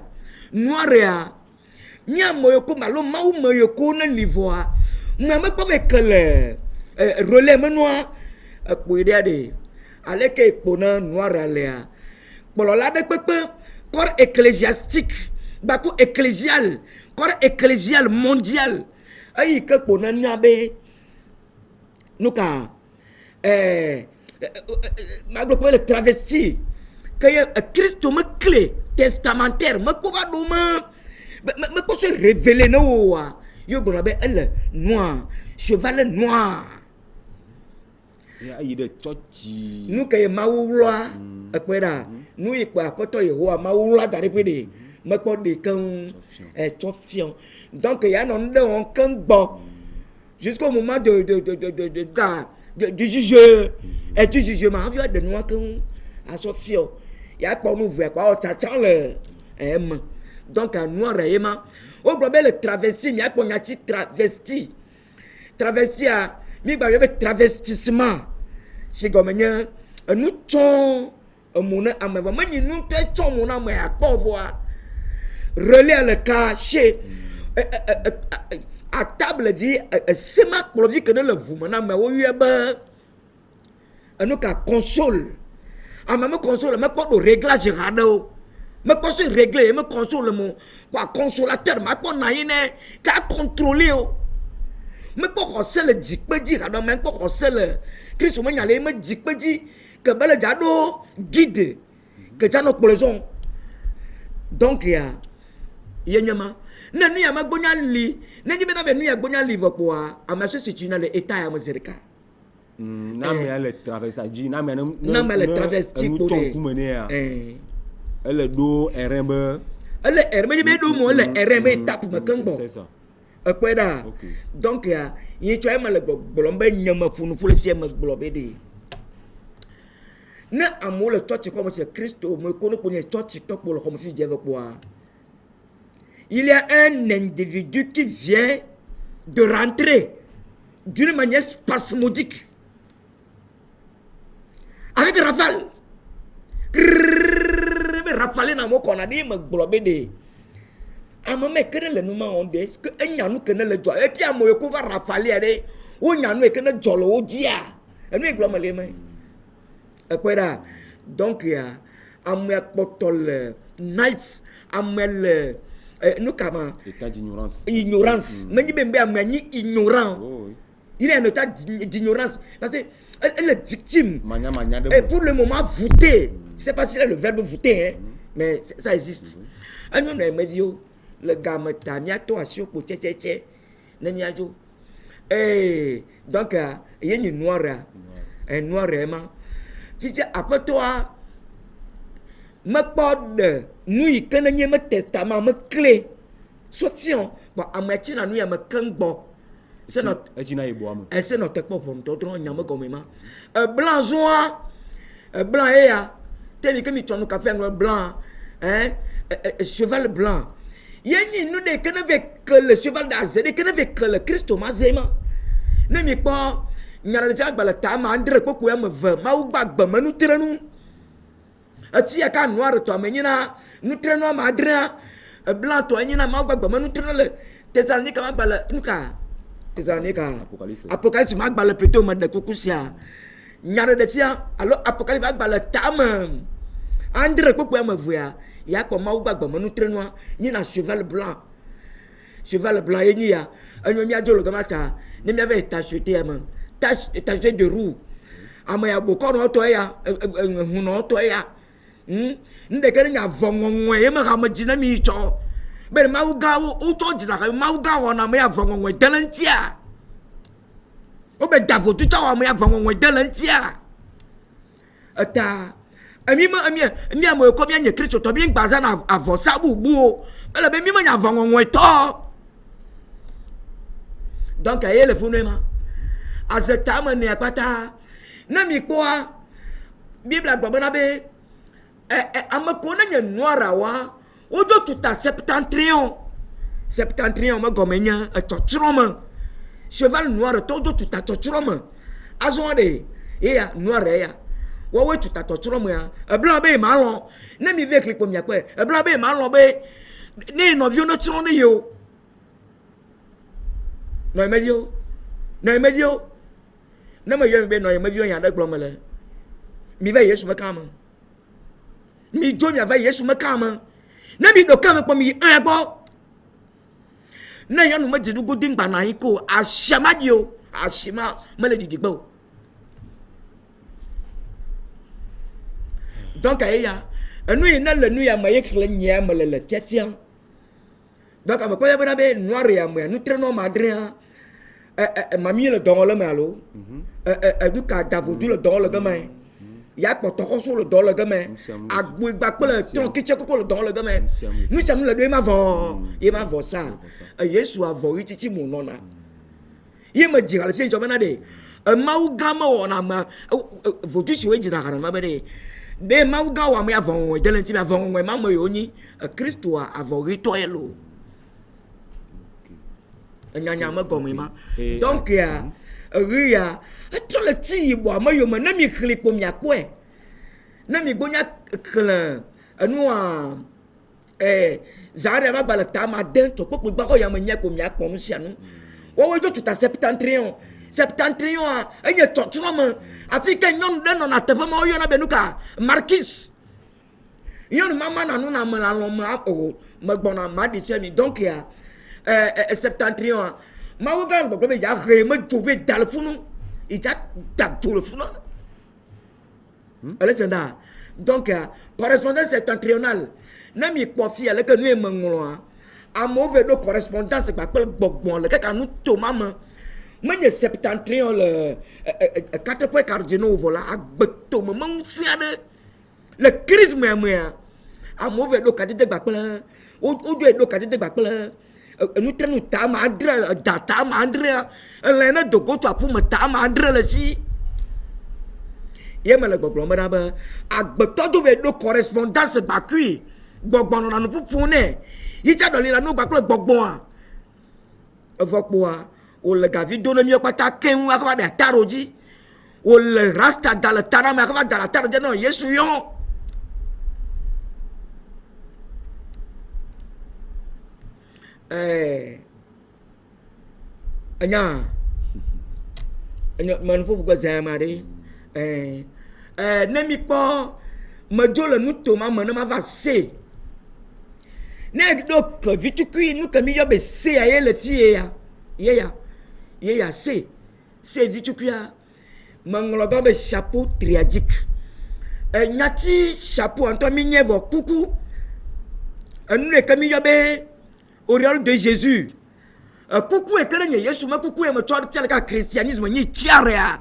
Noire. Nya moyo ko malo mau moyo ko na niveau ha. Me pas avec le relais menoa pour aider de. Ale ke pona noire lea. Là de corps ecclésiastique, bakou ecclésial, corps ecclésial mondial. Aïe que pour n'abe, nous ka, ma le travesti, que Christ me clé testamentaire, me pouva me peut se révéler no, yo bonabe elle noir, cheval noir. Il est toti. Nous que maoula, akwera. Nous y quoi, poto y hoa maoula d'arriver. Me pot de quand chofiant. Donc il y a un de on quand bon. Jusqu'au moment du jugement. Et du jugement, on vient de nous à Sophia. Il y a pas nous voir quoi, on t'attend le M. Donc un noir réellement. Au problème le travesti, il y a pas un travesti. Travesti à mi ba yebe travestissement c'est comme nous ton mon amava mani nous ton mon am ya voir relais le cas chez à table vie c'est ma pour vie que le vous maintenant mais o yeba nous ka console à même console mais pas de réglage rado mais pas se régler me console mon quoi consolateur mais pas naine ka contrôler mais pourquoi c'est le dikpeji quand même pourquoi c'est le Christ me nyale me dikpeji que bel jado guide que jano poloson donc ya yenyama na nu ya magbonya li na nyi bena nu ya gbonya liverpool a ma so situe na le état ya mozerika na me le travesti na me le travesti ko elle do erembe elle erembe be do mo le erembe tap me kango c'est ça. Akweda. Donc ya, il y a le bolombe nyama funu fulu fier me bolombe de. ne amewo le tsɔtsi xɔme se Kristo me ko ne kponye tsɔtsi tɔkpo le xɔme fi dze kpoa. Il y a un individu qui vient de rentrer d'une manière spasmodique avec rafale. Rafale na mo kona di me globe de. Amame kene le numa onde est-ce que enyanu kene le jo et puis amoyo ko va rafale ade o nyanu e kene jolo o dia. Enu globe le mai. Ekwera donc ya amwe potol knife amel nous kama état d'ignorance. Ignorance. Meni bembe amani ignorant. Oh, oui. Il est en état d'ignorance parce que elle est victime. Et pour le moment, voûter. Je ne sais pas si c'est le verbe voûter, hein, mais ça existe. Le gars m'a dit, toi, si pour tché, donc, il y a une noire, un noir, après toi, ma porte, nous, il y a un testament, ma clé, soutien, bon, à moitié, nous, il y a un bon. C'est notre pour blanc joint blanc et tel que mi tonu café blanc hein cheval blanc yeni nous de que ne veut que le cheval d'Azé que ne veut que le Christ mazema ne mi pas nyala de ba la ta ma andre ko ko me va ma u ba ma nous trenu afi aka noir to amenyina nous trenu ma adria blanc to anyina ma u ba ma nous trenu le Thessalonique ma ba la nuka Apocalypse mag bala plutôt ma de kukusia nyare de sia alors Apocalypse mag bala tam andre ko ma vuya ya ko ma ugba gba manu trenwa ni na cheval blanc yeni ya anyo mi adjo lo gamata ni mi ave tacheté am tacheté de roue amaya boko no to ya hu no to ya nde kere nya vongonwe e ma ga jina mi cho be ma uga o to jina ka ma uga wona me avongonwe delantia o be davo tu cha wa me avongonwe delantia ata ami mo ko bi anye Kristo to bi ngbaza na avosa bubu o ele be mi ma nya avongonwe to donc aye le funu ma azeta ma ne apata na mi ko Bible agba na be amako na nya noara wa odo tuta septentrion ma gomenya totroma cheval noir todo tuta totroma azonde ya noir ya wo tuta totroma ya blanc be malon na mi ve clip mi akwe blanc be malon be ni no vio no tron ni yo no medio na me yo be no medio ya da glomele mi ve Yesu makama mi jo mi ava Yesu makama na mi do kama kwa mi ebo na yanu majidu godin bana iko ashama dio ashima mele digbo donc aya enu ina le nu ya maye khle nya mele le tiatian donc aba kwa bana be noir ya mo nu treno madria mami le don le malo du ka davodu le don le gamin ya ko to so le don le gamin agbo igba pe le ton ki che ko le don le gamin nous sommes le deux ma vont il ma vont ça Yesu a vori titi mon nona ye me dira le fie jo bana de ma u gama ona ma vodu si we jina kana ma be de ma u ga wa me avon de lenti me avon we ma mo yo ni Kristo a vori to elo nyanya ma gomi ma donc ya ria to le ti bo ma yo ma na mi khli ko mi akwe na mi gbonya klan anu a zare ba bala ta ma den to popo gba ko ya ma nya ko mi akpo nsia no wo we to tuta septentrion a enye to tuma afrika nyon de no na tefa ma yo na benuka marquis yon mama na no na ma la lo ma o ma gbona ma di se mi donc ya septentrion ma wo ga gbogbo be ya re ma jove dal funu ija tak tout le funu Alessandra donc correspondance septentrionale na mi kpofi ale ke nu e manglo a mauvais do correspondance pa pel gbogbon le ka nu to mama menye septentrion le 4 points cardinaux voilà agbeto mo msia de le charisme moi a mauvais do kadide gba pel o do do kadide gba pel nu trenu ta ma adre le na dogo to apu ma ta ma adre le si ye me le gbɔgblɔm be na be agbetɔ do ve do correspondance bakui gbɔgbɔ nɔna nu ƒuƒu nɛ yi tsa dɔli la no gbakple gbɔgbɔa evɔ kpoa wòle gavi do ne míɔ kpata keŋ akava ɖe ata ɖo dzi wòle rasta da le ta na me akava da le ata ɖo dzi ne Yesu yɔ enya me nu ƒuƒu kple zã ma ɖe ne mi kpɔ medzo le nutoma me ne ma va se ne ɖo ke vitukui nu ke mi yɔ be se ya ye le fi ye ya se vitukuia meŋlɔ dɔ be chapeau triadique nyati chapeau ŋutɔ mi nye vɔ kuku enu ne ke mi yɔ be auréole de Jésus kuku eke ne nye Yesu me kuku ye me tsɔ tia le ka christianisme nyi tiarea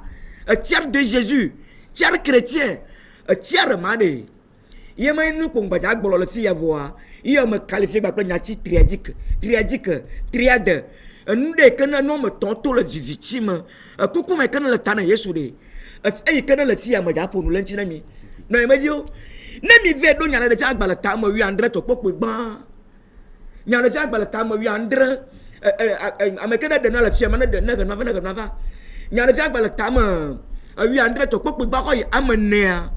tiare de Jésus tiare chrétien tiare ma de ye me nu kpo gbadza gblɔ le fi ya vɔa ye me qualifié gba kple nyati triadique triade enu de ke ne nɔ me tɔn to le vivitsi me kuku me ke ne le ta na Yesu de eyi ke ne le fi ya me dza ƒo nu le ŋuti na mi nɔ ye me dio ne mi ve ɖo nya ɖe tsa agba le ta me 8 tsɔ kpokpo gbã nya ɖe tsa agba le ta me 8 ame ke ne de na le fi ya me ne de ne ge nava nya ɖe tsa agba le ta me 8 tsɔ kpokpo gbã kɔ yi ame 9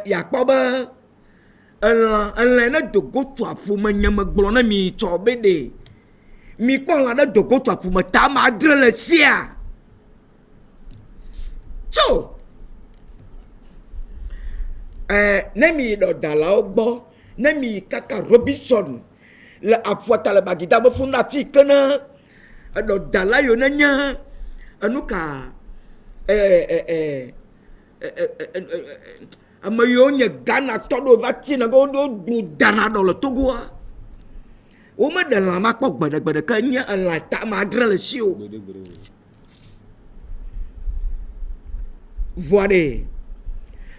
ya kpɔ be elã ne dogo tu aƒome nye me gblɔ ne mi tsɔ be de mi kpɔ lã ne dogo tu aƒome ta ame 7 le sia tso ne mi ɖɔdalawo gbɔ ne mi kaka Robinson le aƒua le bagida be funu afi ke ne ɖɔdala yiwo ne nye enu ka ame yiwo nye Ghana tɔ ɖo va ti ne wo ɖu dana ɖɔ le Togoa wo me ɖe lã ma kpɔ gbeɖegbeɖe ke nye elã ta ame 7 le si o vɔa ɖe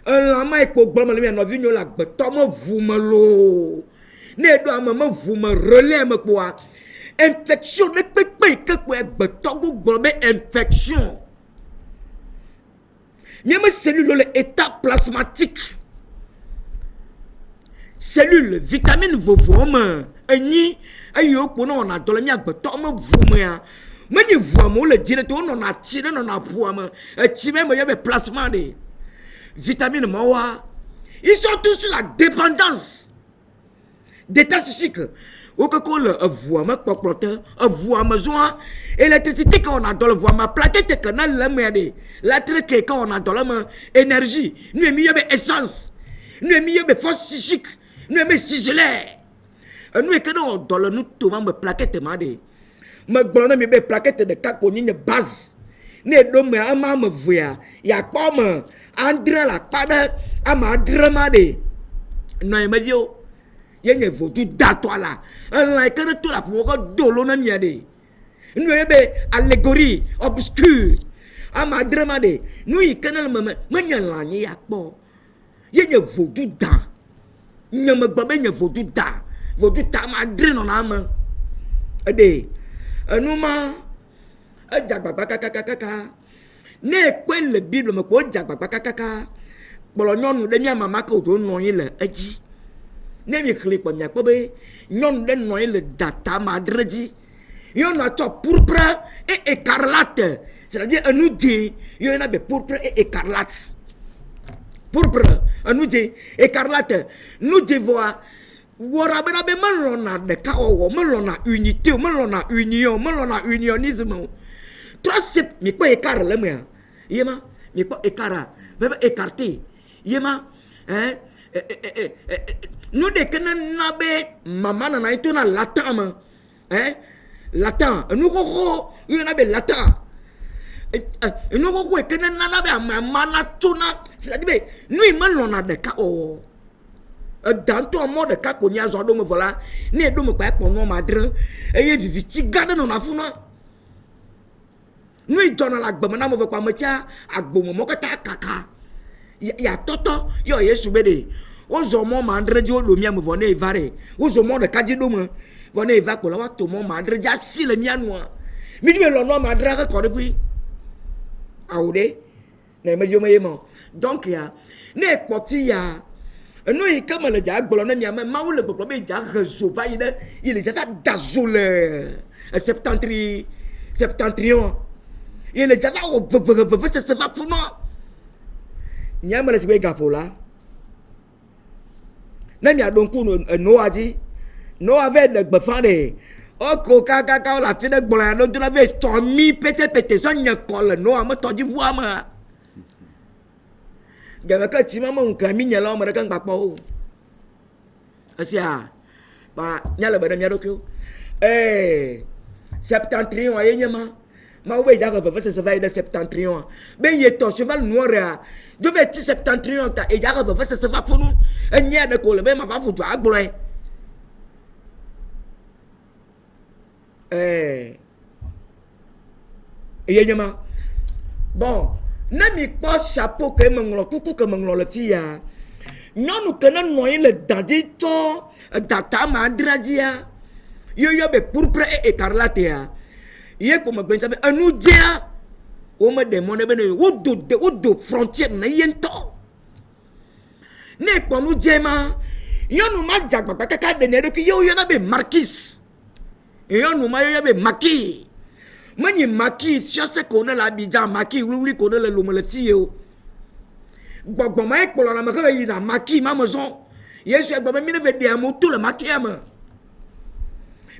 elã ma ekpo gblɔ me le mia nɔvi nyo le agbetɔ me vu me loo ne eɖo ame me vu me relais me kpoa infection ne kpekpe ke kpoa agbetɔ gblɔ be infection miame cellule le état plasmatique cellule vitamine vovowo me enyi eyiwo kpo ne wɔna dɔ le mia agbetɔ me vu mea menye vua me wole dzi ɖe te wonɔna tsi ɖe nɔna ʋua me etsi me me yɔ be plasma de vitamine mawoa ils sont tous sur la dépendance d'état psychique wo koko le ʋua me kpɔkplɔ te ʋua me zɔa électricité ke wɔna dɔ le ʋua me platete ke ne le mea de électrique ke wɔna dɔ le me énergie nu mi yɔ be essence nu mi yɔ be force psychique nu mi ciselé enu ke ne wɔ dɔ le nu toma me plaquette ma de me gblɔ ne mi be plaquette ɖeka kpo nye base ne ɖo me ama me vea ya kpɔ me 7 la kpa ɖe ama 7 ma de nɔ ye me viwo ye nye vodu datɔ la elã ke ne to la ƒo ko dolo na mia de nu ye be allégorie obscure ama 7 ma de nu yi ke ne me nye lã nye ya kpɔ ye nye vodu da nye me gbe be nye vodu ta ma 7 nɔ na me ede enu ma edza gbagba kakakaka ne ekpe le bible me ko dza gbagba kakaka kplɔ nyɔnu ɖe mia mama ke wòdzo nɔ anyi le edzi ne mi xli kpɔ miakpɔ be nyɔnu ɖe nɔ anyi le data ma 7 dzi nyɔnua tsɔ pourpre et écarlate c'est-à-dire enu dzĩ yɔna be pourpre et écarlate pourpre enu dzĩ écarlate nu dzĩ vɔa wɔna bena be melɔna ɖeka wɔwɔ melɔna unité o melɔna union melɔna unionisme o troisième mi kpɔ écart le mea yema mi kpɔ écart bebe écarté yema nu ɖeke ne na be mama nana yi to na latin me latin enu xoxo yɔna be latin enu xoxo eke ne nana be ama na tso na c'est-à-dire be nu yi melɔna ɖeka wɔwɔ edanto mɔ ɖeka kpo nya zɔ ɖo me vɔ la ne eɖo me kpa ekpɔ nɔ ma 7 eye vivitsi gã ɖe nɔna fu na nu yi dzɔna le agbeme na me vɔ kpa me tsia agbome mɔ katã kaka ya tɔtɔ yɔ Yesu be de wozɔ mɔ ma 7 dzi woɖo mia me vɔ ne eva ɖe wozɔ mɔ ɖeka dzi ɖo me vɔ ne eva kpo la woato mɔ ma 7 dzi asi le mia nua mi ɖi be lɔ nɔ ma 7 ke kɔ ɖe ƒui awo ɖe ne me yoma yema donc ya ne kpoti ya nous y comme le diable bolonais mi ama maou le problème déjà résoudre il est déjà dazole septentrion il est déjà au ça va pour moi nyama le sibe gapola na mi adonku no aji no avait de befande oko kaka la fi de gbola no de la ve tomi pété ça nya colle no am to di voix ma gaba ka ti mama nka mi nya la mo kan papo asia ba nya le ba nya dokyo septentrion ayema ma oube ja ka fa se va de septentrion ben ye to cheval noir a je vais ti septentrion ta e ja ka fa se va funu enya de ko le be ma fa fu twa agbo yema bon na mi po chapeau que manglo kuku que manglo le fia nyonu que na noy le dadi to data madradia yo be pourpre et écarlate ya ye ko ma gbenja be anu dia o me demande be no o do frontière na yento ne ko nu jema nyonu ma jagba kaka de ne de yo na be marquis nyonu ma yo be maki mani maki fiose ko na la bija maki wuri ko na le lo le fie o gbogbo ma ekpolo na maka yi na maki ma maison yesu egbo mi ne ve de amo to le maki ama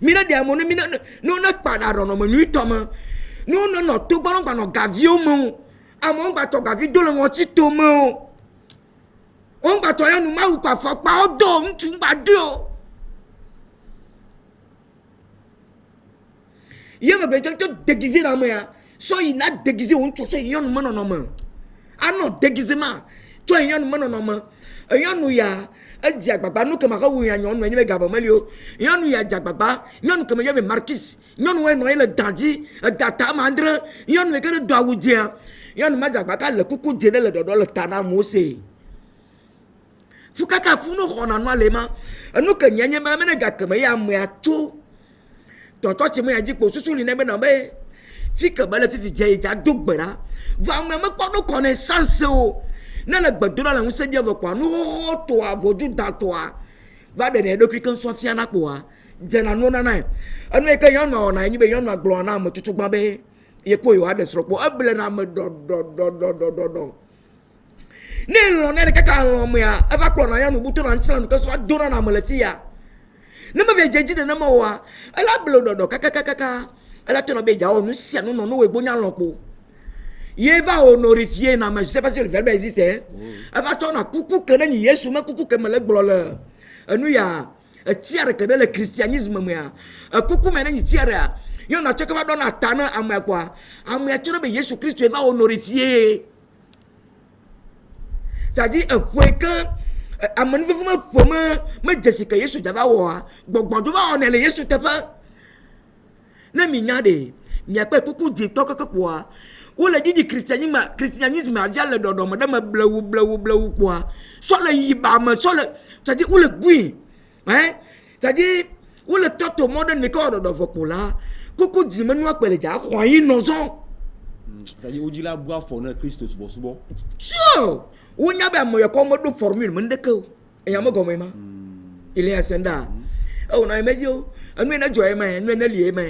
mi na de amo no mi na no na pada ro no mo nwi to mo no to gbo no gba no gavio mo amo gba to gavi do le won ti to mo on gba to yanu ma wu pa fo pa odo ntu gba do il va bien te déguiser dans moi so il a déguisé on tu sais yon man non man ah non déguisement tu yon man non man yon ya dia baba nous comme ka wu ya yon no gaba malio yon ya dia baba yon comme ya be marquis yon we no ile dadi data mandre yon we que do wu dia yon ma dia baba le kuku dia le do le tana mose fukaka funu khona no lema nous que nyenye ma me ga kama ya mu ya tu tonton ti mo ya ji po susu ni nebe na be fi ka bale fi je ja dogbera va me ko no connaissance o na le gbadura la nse bia vo kwa no to avoju da to a va de ne do kan so fia na po a je na no na na anu e ka yon no na nyi be yon na glo na mo tutu gba be ye ko yo ade soro po abele na me do ne lo ne ka lo mo ya e va klo na ya no buto na ntila no ka so adora na mo le ti ya ne ma vejeji de na ma wa ala blodo kaka ala to no be ja o nu sia no we gbonya lopo ye va honorifier na ma je sais pas si le verbe existe hein ava to na kuku ke na yesu ma kuku ke mele gbolo anu ya tiare ke le christianisme mo ya kuku me na ni tiare yo na cheke va do na tana amwa kwa amwa chero be yesu christ va honorifier ça dit foi que amani fo ma foma ma jessica yesu dava wo gbogbo do va onele yesu tepa na mi nya de mi ape kuku di to kokoko a wo le di christianisme aja le dodo mo da ma blewu kwa so le yiba ma so le ça dit wo le gui hein ça dit wo le toto modern me ko do fo pola kuku di menu apele ja kwa yin no so ça dit oji la boa fo na christ subo so wonya ba mo yako mo do formule mo ndeke eya mo gomo ma ile asenda o na emejo anu na joy ma anu na lie ma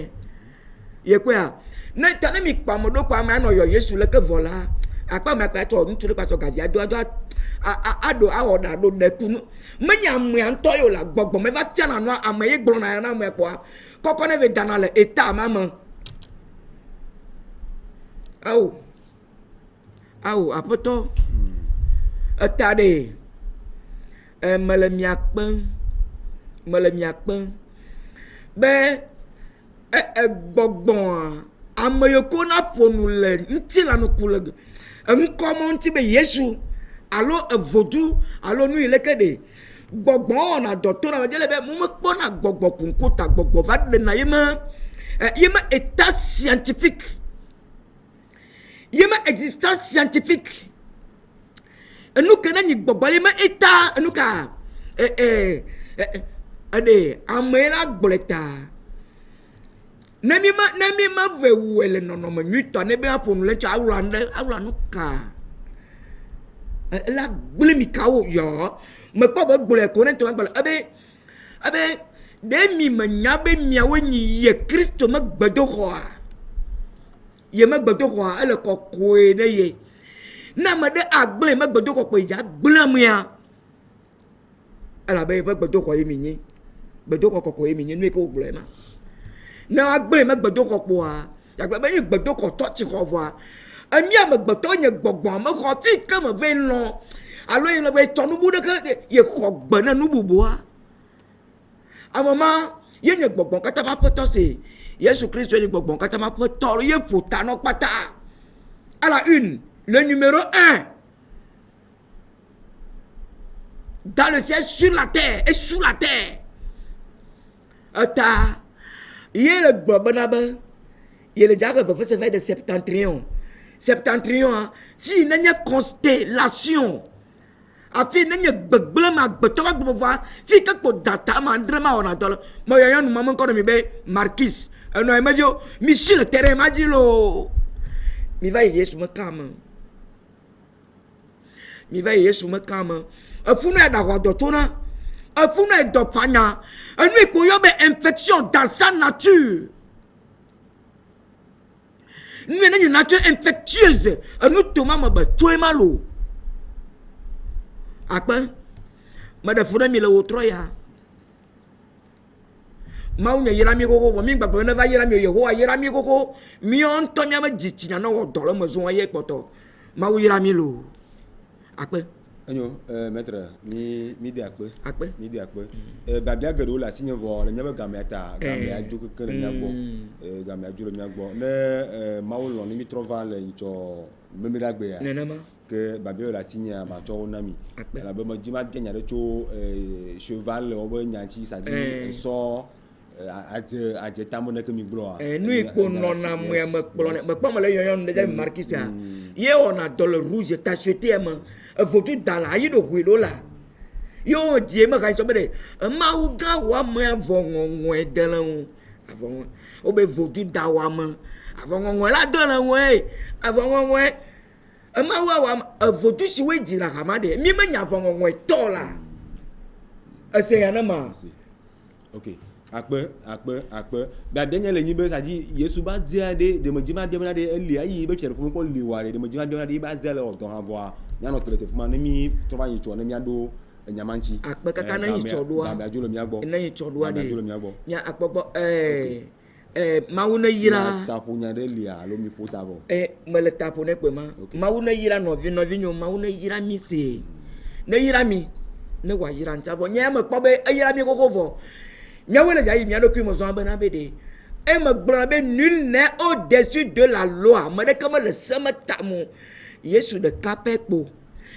ye kwa na tane mi pa mo do pa ma no yo yesu le ke vola apa ma pa to ntu pa to gaji ado awo da do de kunu menya mu an to yo la gbogbo me va tia na no amaye gboro na na mo po koko ne ve dana le eta mama au apoto atade malamiakpen be gbogbon amayoko na ponu le ntila no kule nkomo nti be yesu alo evodu alo nu ilekede gbogbon na docteur na jele be mo mo na gbogbo kunkuta gbogbo va de na yema état scientifique yema existence scientifique enu kana ni gbogbale ma état enu ka ade amela gboleta nemi ma ve wele no ma nyuto ne be aponu le cha awlanu ka la gble mi kawo yo me kpɔ be gble ko ne to ma gble abe de mi me nya be miawo nyi ye Kristo me gbedoxɔa ye me gbedoxɔa ele kɔkɔe ne ye na me de agble me gbedoxɔ kpɔ dza gble mea elabe be gbedoxɔ ye mi nyi gbedoxɔ kɔkɔe ye mi nyi nu ke wo gblɔ ma na agble me gbedoxɔ kpɔa yagbe be ni gbedoxɔ tɔtsi xɔ vɔa emi amegbetɔ nye gbɔgbɔ me xɔ fi ke me ve lɔ alo ye le be tsɔ nubu ɖeke ye xɔ gbe ne nu bubua amama ye nye gbɔgbɔ kata ma ƒetɔ se Yesu Kristo nye gbɔgbɔ kata ma ƒetɔ ye ƒo ta nɔ kpata à la une le numéro 1 dans le ciel sur la terre et sous la terre eta ye le gbɔ bena be ye le dza ke veve se va de septentrion si ne nye constellation afi ne nye gbegble ma gbetɔ ka gbɔva fi ke kpo data ma andre ma wɔna dɔ le me yɔyɔ nu ma me ŋkɔ ɖe mi be Marquis enɔ eme vio mi si le terrain ma dzi lo mi va yi Yesu me kame efunu ya da xɔ dɔ tona efunu ya dɔ fanya enu ikpo yɔ be infection dans sa nature nu ne nye nature infectieuse enu toma me be tsoe ma lo akpe me de fu ɖe mi le wo trɔ ya Mawu nye yira mi koko vɔ mi gbagbe ne va yira mi Yehowa yira mi koko miɔ ŋutɔ miabe dzitsinya ne wɔ dɔ le me zɔn ye kpɔtɔ Mawu yira mi lo akpe enyo maître mi de akpe mi de akpe babia geɖewo le asi nye vɔ le miabe gamea ta gamea dzo keke le mia gbɔ gamea dzo le mia gbɔ ne Mawu lɔ ne mi trɔ va le ŋtsɔ memiɖagbea nenema ke babia le asi nye ma tsɔ wo na mi elabe me dzi ma bia nya ɖe tso cheval le wobe nya ŋtsi sadi sɔ adze tamo ne ke mi gblɔa nu ikpo nɔna mea me kplɔ ne me kpɔ me le yɔyɔ nu ɖe Marquis a ye wɔna dɔ le rouge ta suete me evotu da la ayi ɖo hui ɖo la ye wo die me ka tsɔ be ɖe Mawu gã wɔ amea vɔ ŋɔŋɔe de le ŋu avɔ ŋɔŋɔe wo be votu da wɔ ame avɔ ŋɔŋɔe la de le ŋue avɔ ŋɔŋɔe Mawu awɔ ame evotu si wo dzi la hama ɖe mi me nya avɔ ŋɔŋɔe tɔ la ese ya ne ma ok akpe babia nye le nyi be sadi Yesu ba dzia de me dzi ma bia mena de eli ayi be fiere ƒome ko li wa de me dzi ma bia mena de ba dzia le dɔ ha vɔa mianɔ tele te fuma ne mi trɔ va yi tsɔ ne miaɖo enyamanti akpe kaka ne yi tsɔ ɖoa gamea dzo le mia gbɔ ne yi tsɔ ɖoa gamea dzo le de mia gbɔ mia akpɔkpɔ Mawu ne yira taƒo nya ɖe lia alo mi ƒo sa vɔ me le taƒo ne kpe ma Mawu ne yira nɔvi nyo Mawu ne yira mi se ne yira mi ne wa yira ntsa vɔ nye me kpɔ be eyira mi koko vɔ miawo le dzayi mia ɖokui me zɔn bena be ɖe eme gblɔna be nul n'est au-dessus de la loi ame ɖeke me le se me ta mo Yesu ɖeka pɛ kpo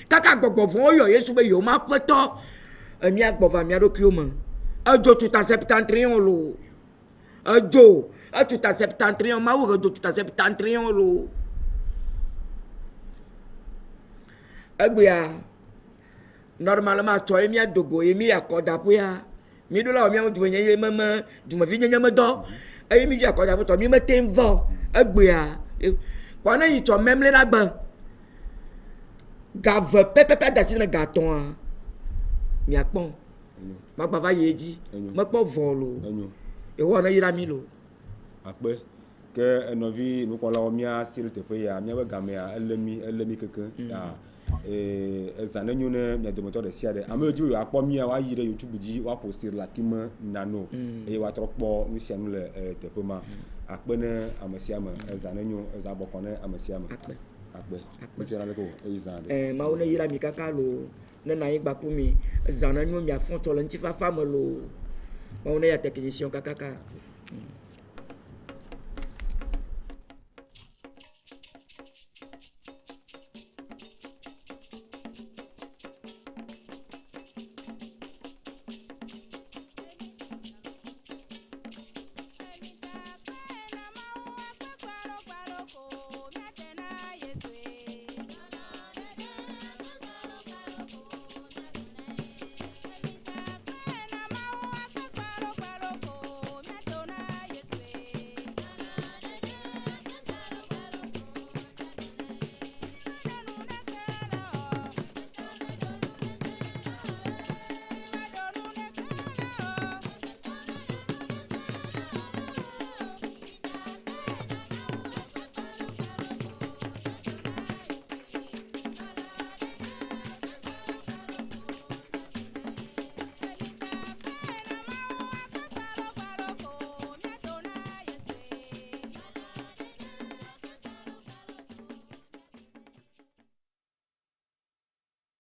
kaka gbɔgbɔ vɔwo yɔ Yesu be yewo ma ƒetɔ emia gbɔ va mia ɖokuiwo me edzo tuta septentrion lo edzo etuta septentrion Mawu he dzo tuta septentrion lo egbea normalement tsɔ ye mia dogo ye mi akɔdaƒea mi ɖo la wɔ miawo dumenye ye meme dumevi nyenye me dɔ eye mi dzi akɔdaƒe tɔ mi me te vɔ egbea kpɔ ne yi tsɔ memle na gbe gave pɛpɛpɛ da si ne gatɔa miakpɔ magba va yi dzi mekpɔ vɔ lo yehowa ne yira mi lo akpe ke enɔvi nukpɔlawo mia si le teƒe ya miabe gamea ele mi keke ta ezã ne nyo ne mia dometɔ ɖe sia ɖe ame yiwo dzi be yewoakpɔ mia woayi ɖe YouTube dzi woaƒo sir la kime nano eye woatrɔ kpɔ nu sia nu le teƒe ma akpe ne ame sia ame ezã ne nyo ezã bɔkɔ ne ame sia ame akpe mefiana leke o eyi zã ɖe Mawu ne yira mi kaka lo ne na anyigba ku mi ezã ne nyo miafɔ tsɔ le ŋutifafa me lo Mawu ne ya technicien kakaka